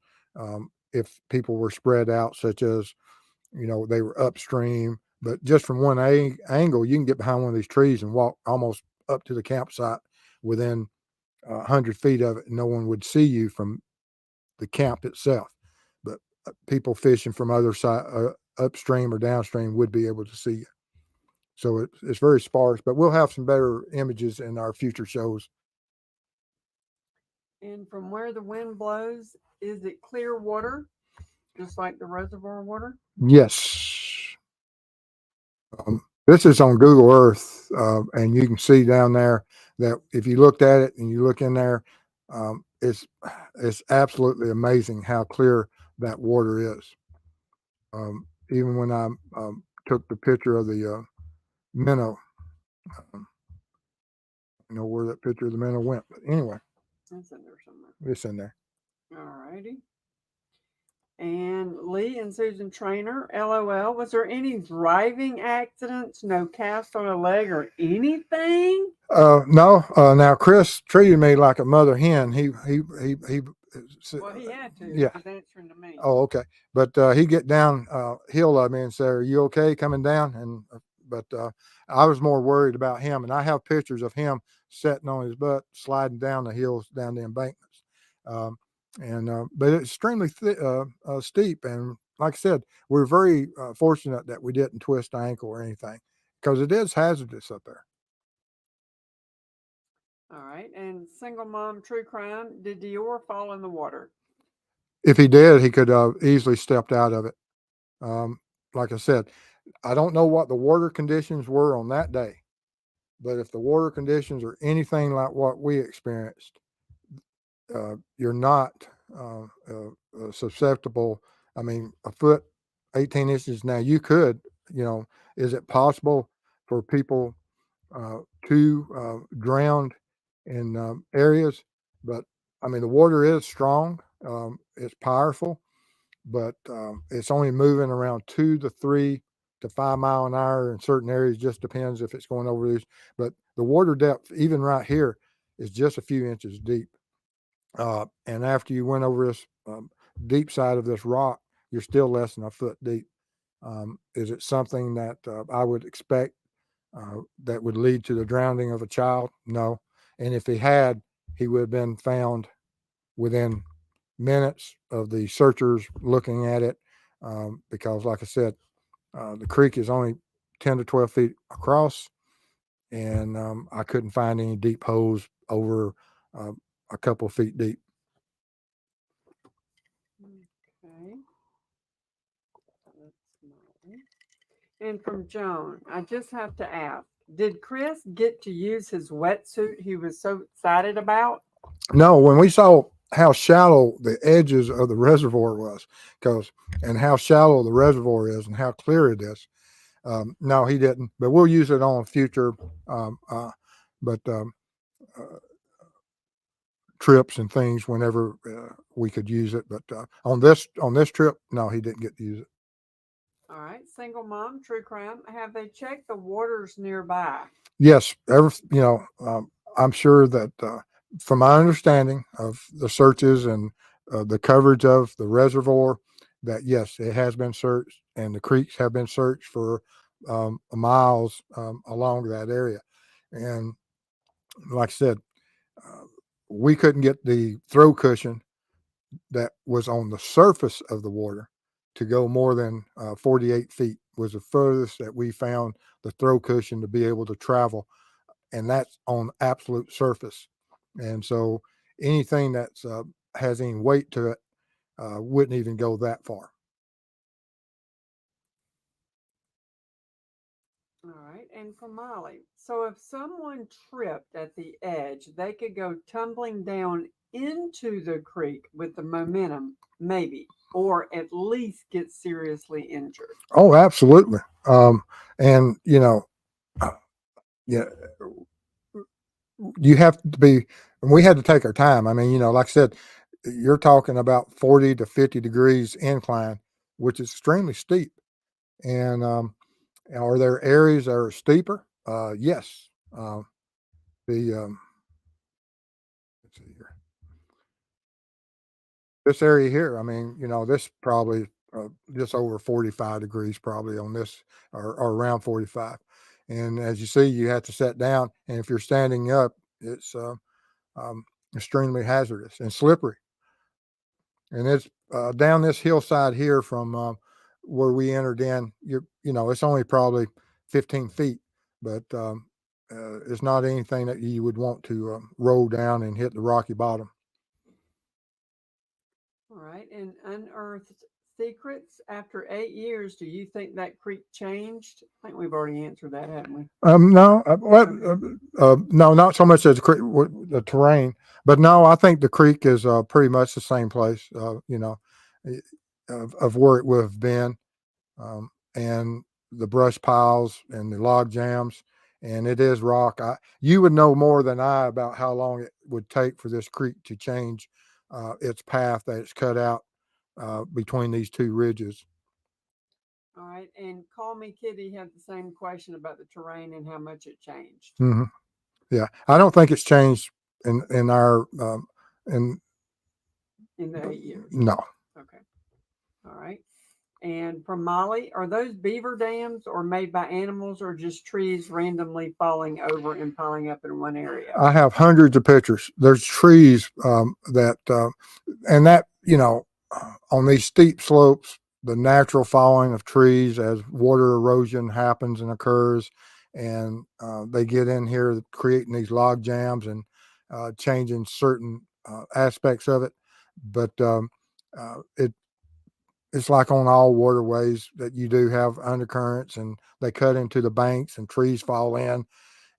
A: if people were spread out, such as they were upstream. But just from one angle, you can get behind one of these trees and walk almost up to the campsite within 100 feet of it, and no one would see you from the camp itself. But people fishing from other side, upstream or downstream, would be able to see you. So it's very sparse, but we'll have some better images in our future shows.
B: And from where the wind blows, is it clear water, just like the reservoir water?
A: Yes. This is on Google Earth, and you can see down there that if you looked at it and you look in there, it's absolutely amazing how clear that water is. Even when I took the picture of the minnow, where that picture of the minnow went. But anyway,
B: It's in there somewhere.
A: it's in there.
B: All righty. And Lee and Susan Trainer, LOL. Was there any driving accidents? No cast on a leg or anything?
A: No. Now Chris treated me like a mother hen. He.
B: Well, he had to.
A: Yeah.
B: He's answering to me.
A: Oh, okay. But he get down hill of me and say, "Are you okay coming down?" And but I was more worried about him, and I have pictures of him sitting on his butt, sliding down the hills, down the embankments. But it's extremely steep, and like I said, we're very fortunate that we didn't twist an ankle or anything, because it is hazardous up there.
B: All right. And single mom, true crime. Did DeOrr fall in the water?
A: If he did, he could have easily stepped out of it. Like I said, I don't know what the water conditions were on that day, but if the water conditions are anything like what we experienced, you're not susceptible. I mean, a foot, 18 inches. Now you could, is it possible for people two drowned in areas, but I mean the water is strong. It's powerful, but it's only moving around 2 to 3 to 5 mile an hour in certain areas. Just depends if it's going over these. But the water depth, even right here, is just a few inches deep. And after you went over this deep side of this rock, you're still less than a foot deep. Is it something that I would expect that would lead to the drowning of a child? No. And if he had, he would have been found within minutes of the searchers looking at it, because, like I said, the creek is only 10 to 12 feet across, and I couldn't find any deep holes over uh, a couple of feet deep.
B: Okay. And from Joan, I just have to ask, did Chris get to use his wetsuit he was so excited about?
A: No, when we saw how shallow the edges of the reservoir was, and how shallow the reservoir is and how clear it is, no, he didn't. But we'll use it on future, um, uh, but uh, trips and things whenever we could use it. But on this trip, no, he didn't get to use it.
B: All right, single mom, true crime. Have they checked the waters nearby?
A: Yes, I'm sure that from my understanding of the searches and the coverage of the reservoir, that yes, it has been searched, and the creeks have been searched for miles along that area. And like I said, uh, we couldn't get the throw cushion that was on the surface of the water to go more than 48 feet was the furthest that we found the throw cushion to be able to travel, and that's on absolute surface. And so anything that's has any weight to it wouldn't even go that far.
B: All right, and for Molly, so if someone tripped at the edge, they could go tumbling down into the creek with the momentum, maybe, or at least get seriously injured.
A: Oh, absolutely. And yeah, you have to be. And we had to take our time. I mean, like I said, you're talking about 40 to 50 degrees incline, which is extremely steep. And are there areas that are steeper? Yes. The let's see here. This area here, I mean, this probably just over 45 degrees, probably on this, or around 45. And as you see, you have to sit down, and if you're standing up, it's um, extremely hazardous and slippery. And it's down this hillside here from where we entered in. It's only probably 15 feet, but it's not anything that you would want to roll down and hit the rocky bottom.
B: All right, and unearthed secrets after 8 years. Do you think that creek changed? I think we've already answered that, haven't we?
A: No,
B: Okay.
A: no, not so much as the terrain, but no, I think the creek is pretty much the same place. Eh, of where it would have been, and the brush piles and the log jams, and it is rock. You would know more than I about how long it would take for this creek to change its path that it's cut out between these two ridges.
B: All right, and Call Me Kitty had the same question about the terrain and how much it changed
A: Hmm. Yeah, I don't think it's changed in our in
B: in the 8 years.
A: no.
B: Okay. All right. And from Molly, are those beaver dams or made by animals or just trees randomly falling over and piling up in one area?
A: I have hundreds of pictures. There's trees that, and that, on these steep slopes, the natural falling of trees as water erosion happens and occurs, and they get in here creating these log jams and changing certain aspects of it. But it's like on all waterways that you do have undercurrents, and they cut into the banks and trees fall in,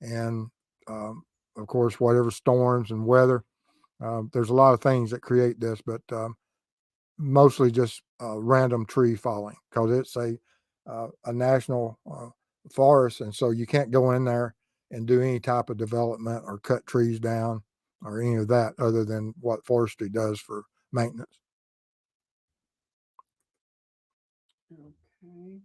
A: and of course, whatever storms and weather. There's a lot of things that create this, but mostly just random tree falling because it's a national forest, and so you can't go in there and do any type of development or cut trees down or any of that other than what forestry does for maintenance.
B: Okay.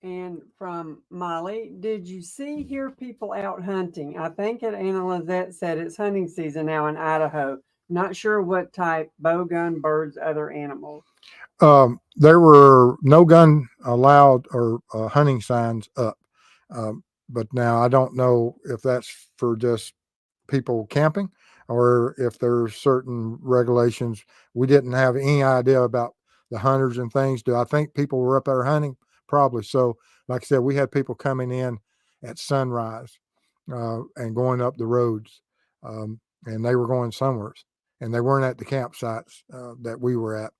B: And from Molly, did you hear people out hunting? I think Anna Lizette said it's hunting season now in Idaho. Not sure what type, bow gun, birds, other animals.
A: There were no gun allowed or hunting signs up. But now I don't know if that's for just people camping or if there's certain regulations. We didn't have any idea about the hunters and things. Do I think people were up there hunting? Probably so. Like I said, we had people coming in at sunrise and going up the roads, and they were going somewhere, and they weren't at the campsites that we were at.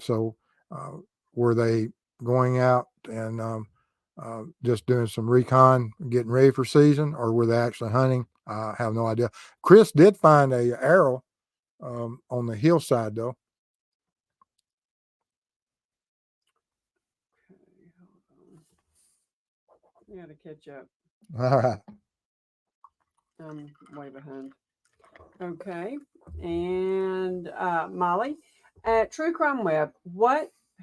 A: So were they going out and just doing some recon, getting ready for season, or were they actually hunting? I have no idea. Chris did find a arrow on the hillside, though.
B: Okay, hold on. I gotta catch up.
A: All right.
B: I'm way behind. Okay. And Molly, at True Crime Web,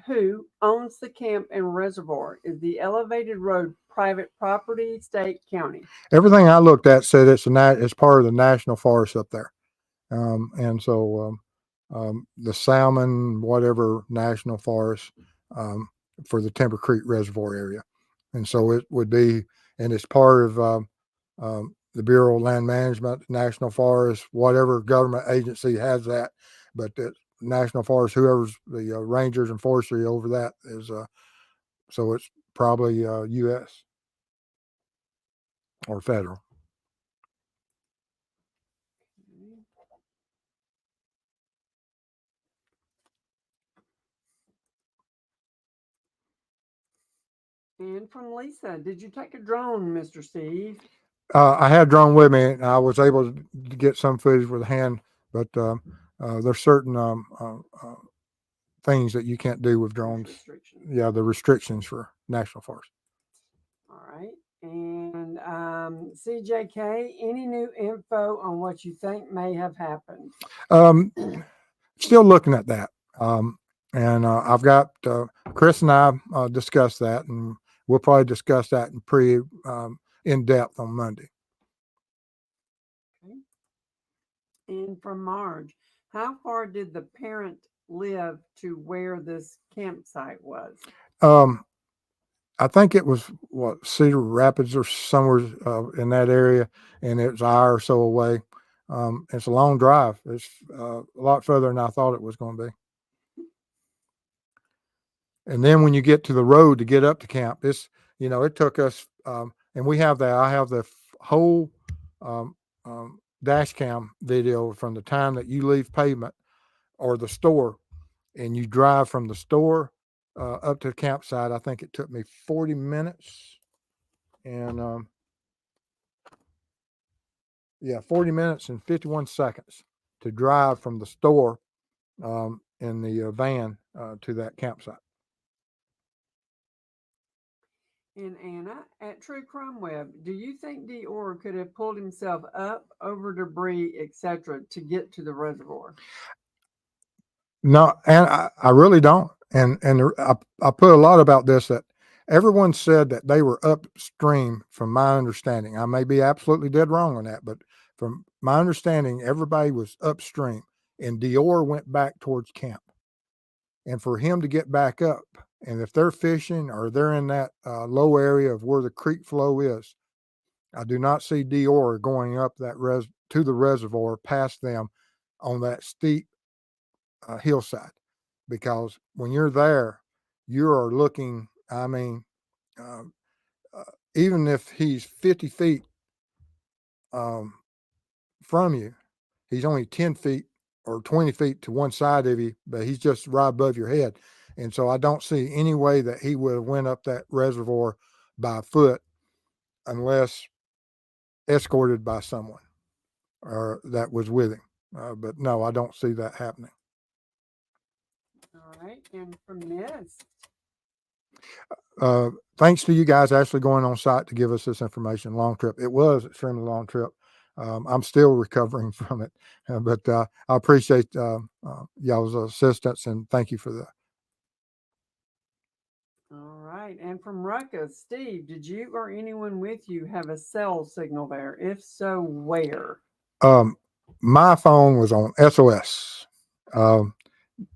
B: who owns the camp and reservoir? Is the elevated road private property, state, county?
A: Everything I looked at said it's part of the national forest up there, and so the Salmon whatever national forest um, for the Timber Creek Reservoir area, and so it would be, and it's part of the Bureau of Land Management, National Forest, whatever government agency has that, but the National Forest, whoever's the rangers and forestry over that is, so it's probably U.S. or federal.
B: And from Lisa, did you take a drone, Mr. Steve?
A: I had a drone with me, and I was able to get some footage with a hand, but there's certain things that you can't do with drones. Yeah, the restrictions for national forest.
B: All right. And CJK, any new info on what you think may have happened?
A: Still looking at that. And I've got Chris and I discussed that, and we'll probably discuss that in depth on Monday.
B: Okay. And from Marge, how far did the parent live to where this campsite was?
A: I think it was Cedar Rapids or somewhere in that area, and it was an hour or so away. It's a long drive. It's a lot further than I thought it was going to be. And then when you get to the road to get up to camp, it took us, and I have the whole dash cam video from the time that you leave pavement or the store and you drive from the store up to the campsite. I think it took me 40 minutes and 40 minutes and 51 seconds to drive from the store in the van to that campsite.
B: And Anna, at True Crime Web, do you think DeOrr could have pulled himself up over debris, etc., to get to the reservoir?
A: No, and I really don't. And I put a lot about this that everyone said that they were upstream from my understanding. I may be absolutely dead wrong on that, but from my understanding, everybody was upstream and DeOrr went back towards camp. And for him to get back up, and if they're fishing or they're in that low area of where the creek flow is, I do not see DeOrr going up that to the reservoir past them on that steep hillside, because when you're there, you are looking. I mean, um, even if he's 50 feet from you, he's only 10 feet or 20 feet to one side of you, but he's just right above your head. And so I don't see any way that he would have went up that reservoir by foot unless escorted by someone or that was with him. But no, I don't see that happening.
B: All right. And from this,
A: thanks to you guys actually going on site to give us this information. Long trip. It was extremely long trip. I'm still recovering from it, but I appreciate y'all's assistance and thank you for that.
B: All right. And from Ruckus, Steve, did you or anyone with you have a cell signal there? If so, where?
A: My phone was on SOS. Um,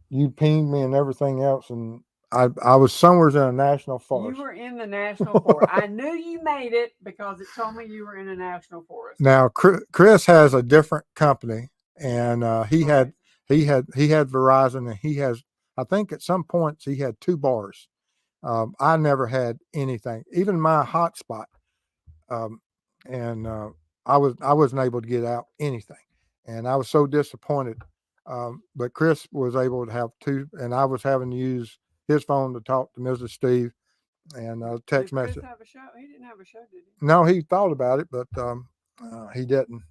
A: you pinged me and everything else, and I was somewhere in a national
B: You
A: forest.
B: were in the national forest. I knew you made it because it told me you were in a national forest.
A: Now, Chris has a different company, and he
B: Right.
A: had Verizon, and he has. I think at some points he had two bars. I never had anything, even my hotspot, um, and I wasn't able to get out anything, and I was so disappointed. But Chris was able to have two, and I was having to use his phone to talk to Mrs. Steve and text
B: Did Chris
A: message.
B: have a show? He didn't have a show, did he?
A: No, he thought about it, but he didn't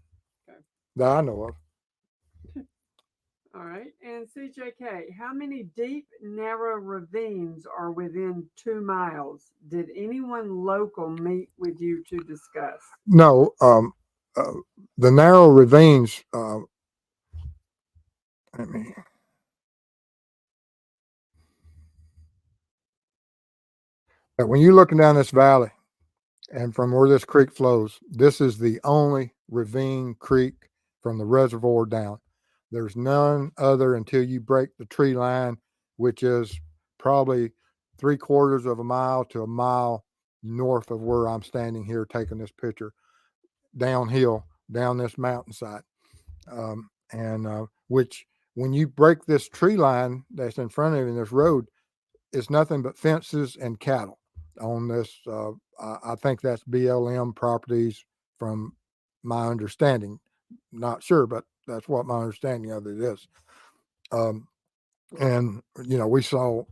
B: Okay.
A: that I know of.
B: All right. And CJK, how many deep, narrow ravines are within 2 miles? Did anyone local meet with you to discuss?
A: No, uh, the narrow ravines. Let me. But when you're looking down this valley, and from where this creek flows, this is the only ravine creek from the reservoir down. There's none other until you break the tree line, which is probably 3/4 of a mile to a mile north of where I'm standing here taking this picture, downhill down this mountainside. And which, when you break this tree line that's in front of you in this road, it's nothing but fences and cattle on this. I think that's BLM properties from my understanding. Not sure, but that's what my understanding of it is. Um, and we saw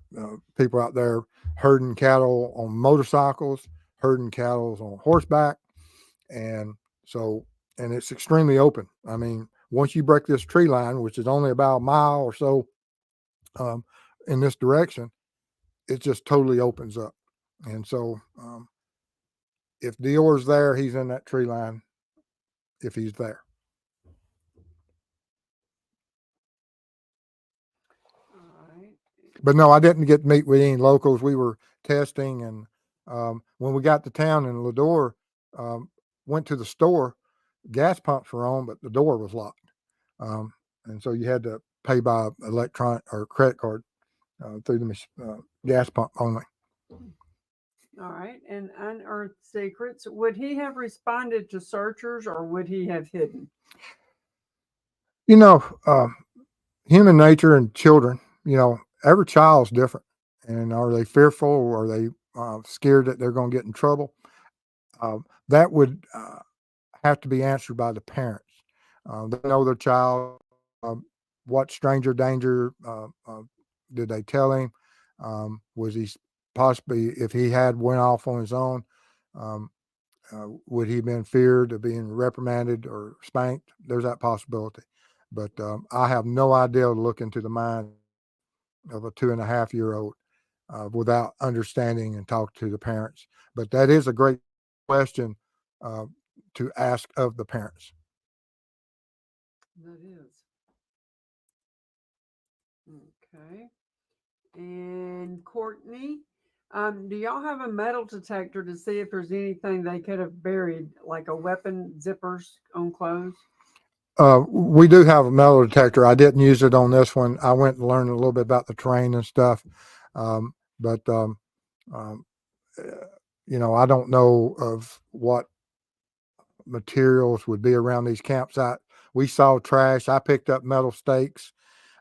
A: people out there herding cattle on motorcycles, herding cattle on horseback, and so and it's extremely open. I mean, once you break this tree line, which is only about a mile or so um, in this direction, it just totally opens up. And so, if DeOrr's there, he's in that tree line. If he's there,
B: All right.
A: but no, I didn't get to meet with any locals. We were testing, and when we got to town in Lador, um, went to the store. Gas pumps were on, but the door was locked, and so you had to pay by electronic or credit card through the gas pump only.
B: All right. And unearthed secrets. Would he have responded to searchers or would he have hidden?
A: You know, human nature and children. Every child's different, and are they fearful or are they scared that they're going to get in trouble? That would have to be answered by the parents. They know their child. What stranger danger did they tell him? Was he possibly, if he had went off on his own, um, would he have been feared of being reprimanded or spanked? There's that possibility. But I have no idea to look into the mind of a 2.5-year-old without understanding and talk to the parents. But that is a great question uh, to ask of the parents.
B: That is. Okay. And Courtney, do y'all have a metal detector to see if there's anything they could have buried, like a weapon, zippers on clothes?
A: We do have a metal detector. I didn't use it on this one. I went and learned a little bit about the terrain and stuff. But um, I don't know of what materials would be around these campsites. We saw trash. I picked up metal stakes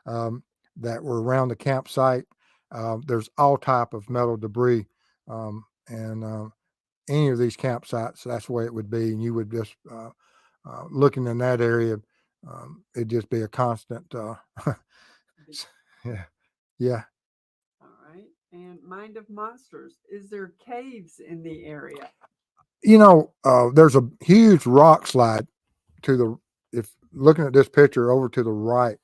A: um, that were around the campsite. There's all type of metal debris, and any of these campsites, that's the way it would be. And you would just looking in that area, it'd just be a constant. Yeah, yeah.
B: All right. And Mind of Monsters, is there caves in the area?
A: There's a huge rock slide to the. If looking at this picture over to the right,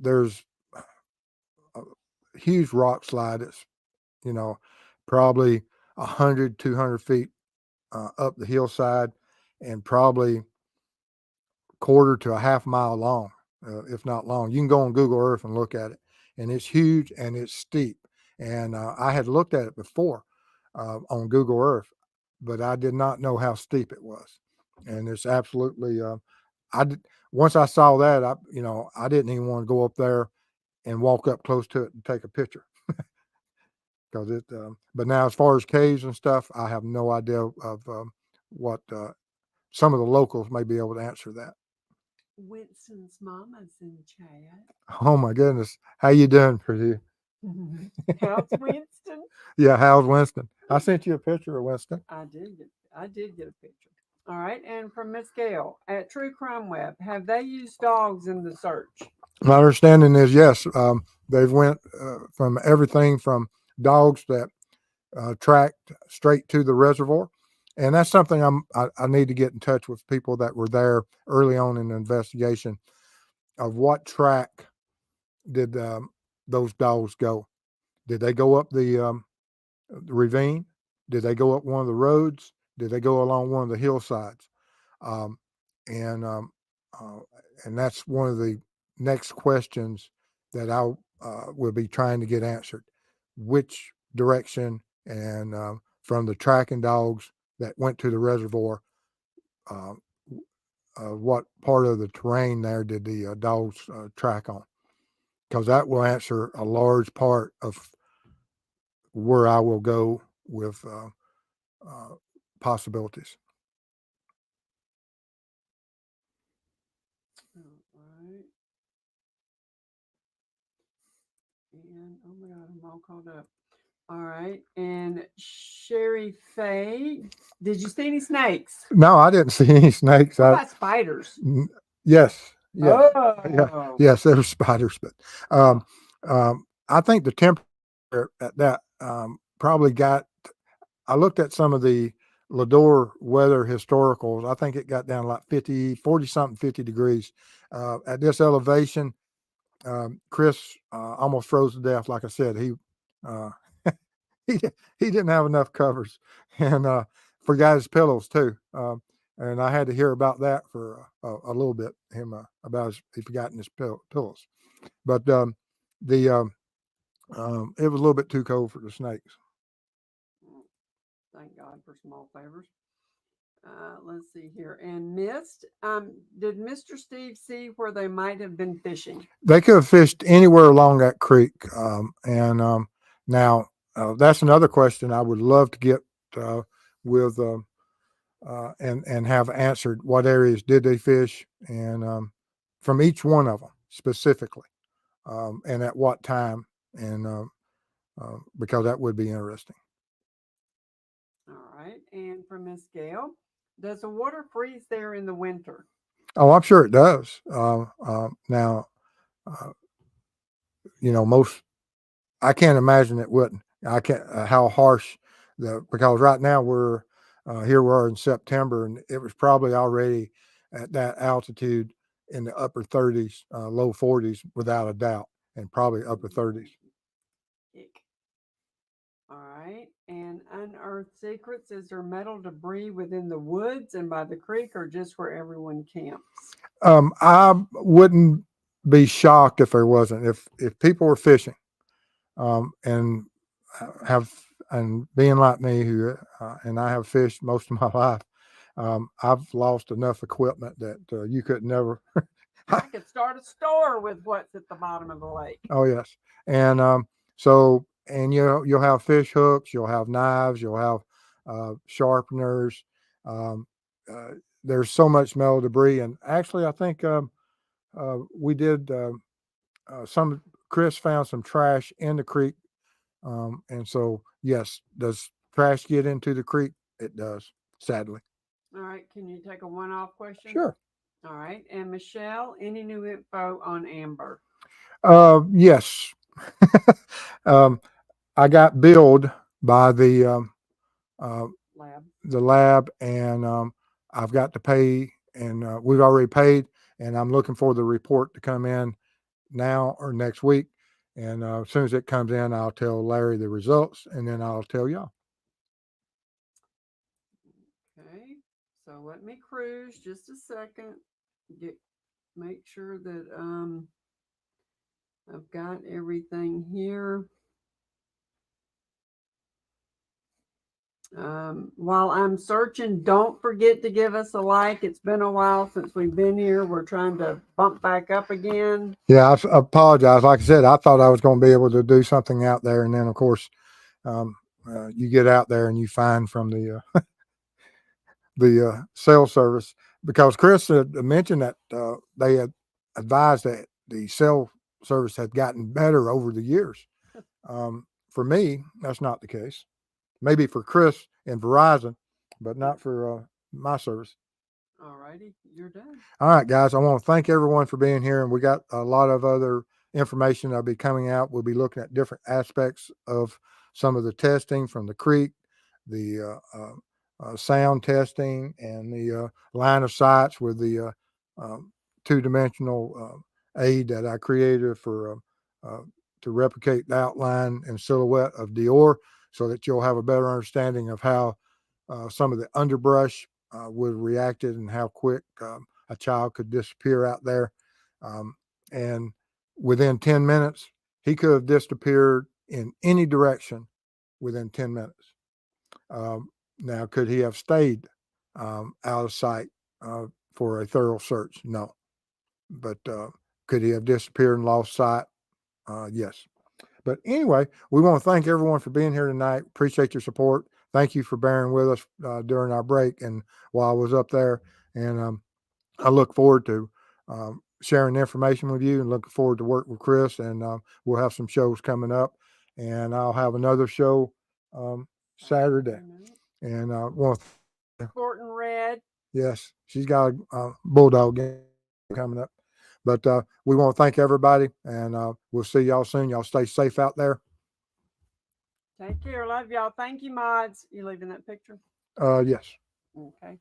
A: there's a huge rock slide. It's you know probably 100, 200 feet up the hillside, and probably quarter to a half mile long, if not long. You can go on Google Earth and look at it, and it's huge and it's steep. And I had looked at it before on Google Earth, but I did not know how steep it was. And it's absolutely. I did, once I saw that, I didn't even want to go up there and walk up close to it and take a picture because it. But now, as far as caves and stuff, I have no idea of what some of the locals may be able to answer that.
B: Winston's mama's in chat.
A: Oh my goodness. How you doing, Purdue?
B: How's Winston?
A: Yeah, how's Winston? I sent you a picture of Winston.
B: I did get a picture. All right, and from Miss Gail at True Crime Web, have they used dogs in the search?
A: My understanding is yes. They've went from everything from dogs that tracked straight to the reservoir, and that's something I need to get in touch with people that were there early on in the investigation of what track did those dogs go. Did they go up the ravine? Did they go up one of the roads? Did they go along one of the hillsides? Um, and um, uh, and that's one of the next questions that I will be trying to get answered. Which direction and from the tracking dogs that went to the reservoir, uh, what part of the terrain there did the dogs track on? Because that will answer a large part of where I will go with uh, possibilities.
B: All right. And oh my God, I'm all caught up. All right. And Sherry Faye, did you see any snakes?
A: No, I didn't see any snakes.
B: What about spiders?
A: Yes, yes, yeah,
B: Oh,
A: yes. There were spiders, but I think the temperature at that probably got. I looked at some of the Lador weather historicals. I think it got down to like 50, 40 something, 50 degrees. At this elevation, Chris almost froze to death. Like I said, uh, he he didn't have enough covers, and forgot his pillows too. And I had to hear about that for a little bit. Him about he forgotten his pillows, but the it was a little bit too cold for the snakes.
B: thank God for small favors. Let's see here. And missed. Did Mr. Steve see where they might have been fishing?
A: They could have fished anywhere along that creek, and now that's another question I would love to get with. And have answered what areas did they fish and from each one of them specifically and at what time and because that would be interesting.
B: All right. And from Miss Gail, does the water freeze there in the winter?
A: Oh, I'm sure it does. Now, uh, most I can't imagine it wouldn't. I can't how harsh because right now we're here we are in September and it was probably already at that altitude in the upper 30s, low 40s without a doubt, and probably upper 30s.
B: Ick. All right. And unearthed secrets. Is there metal debris within the woods and by the creek or just where everyone camps?
A: I wouldn't be shocked if there wasn't. If people were fishing and have and being like me who and I have fished most of my life, I've lost enough equipment that you could never.
B: I could start a store with what's at the bottom of the lake.
A: Oh yes, and so and you'll have fish hooks, you'll have knives, you'll have sharpeners. Um, uh, there's so much metal debris, and actually, I think we did some. Chris found some trash in the creek, and so yes, does trash get into the creek? It does, sadly.
B: All right. Can you take a one-off question?
A: Sure.
B: All right. And Michelle, any new info on Amber?
A: Yes. um, I got billed by uh,
B: Lab.
A: the lab, and I've got to pay, and we've already paid, and I'm looking for the report to come in now or next week. And as soon as it comes in, I'll tell Larry the results, and then I'll tell y'all.
B: Okay, so let me cruise just a second. Make sure that I've got everything here. While I'm searching, don't forget to give us a like. It's been a while since we've been here. We're trying to bump back up again.
A: Yeah, I apologize. Like I said, I thought I was going to be able to do something out there, and then of course, you get out there and you find from the cell service, because Chris had mentioned that they had advised that the cell service had gotten better over the years. For me, that's not the case. Maybe for Chris and Verizon, but not for my service.
B: All righty, you're done.
A: All right, guys, I want to thank everyone for being here, and we got a lot of other information that'll be coming out. We'll be looking at different aspects of some of the testing from the creek, the sound testing, and the line of sights with the two-dimensional aid that I created for to replicate the outline and silhouette of DeOrr, so that you'll have a better understanding of how some of the underbrush would have reacted and how quick a child could disappear out there. And within 10 minutes, he could have disappeared in any direction within 10 minutes. Now, could he have stayed out of sight for a thorough search? No. But could he have disappeared and lost sight? Yes. But anyway, we want to thank everyone for being here tonight. Appreciate your support. Thank you for bearing with us during our break and while I was up there. And I look forward to sharing information with you, and looking forward to work with Chris. And we'll have some shows coming up. And I'll have another show Saturday. And want to
B: Thornton Red.
A: Yes, she's got a bulldog game coming up. But we want to thank everybody, and we'll see y'all soon. Y'all stay safe out there.
B: Take care. Love y'all. Thank you, mods. You leaving that picture?
A: Yes.
B: Okay.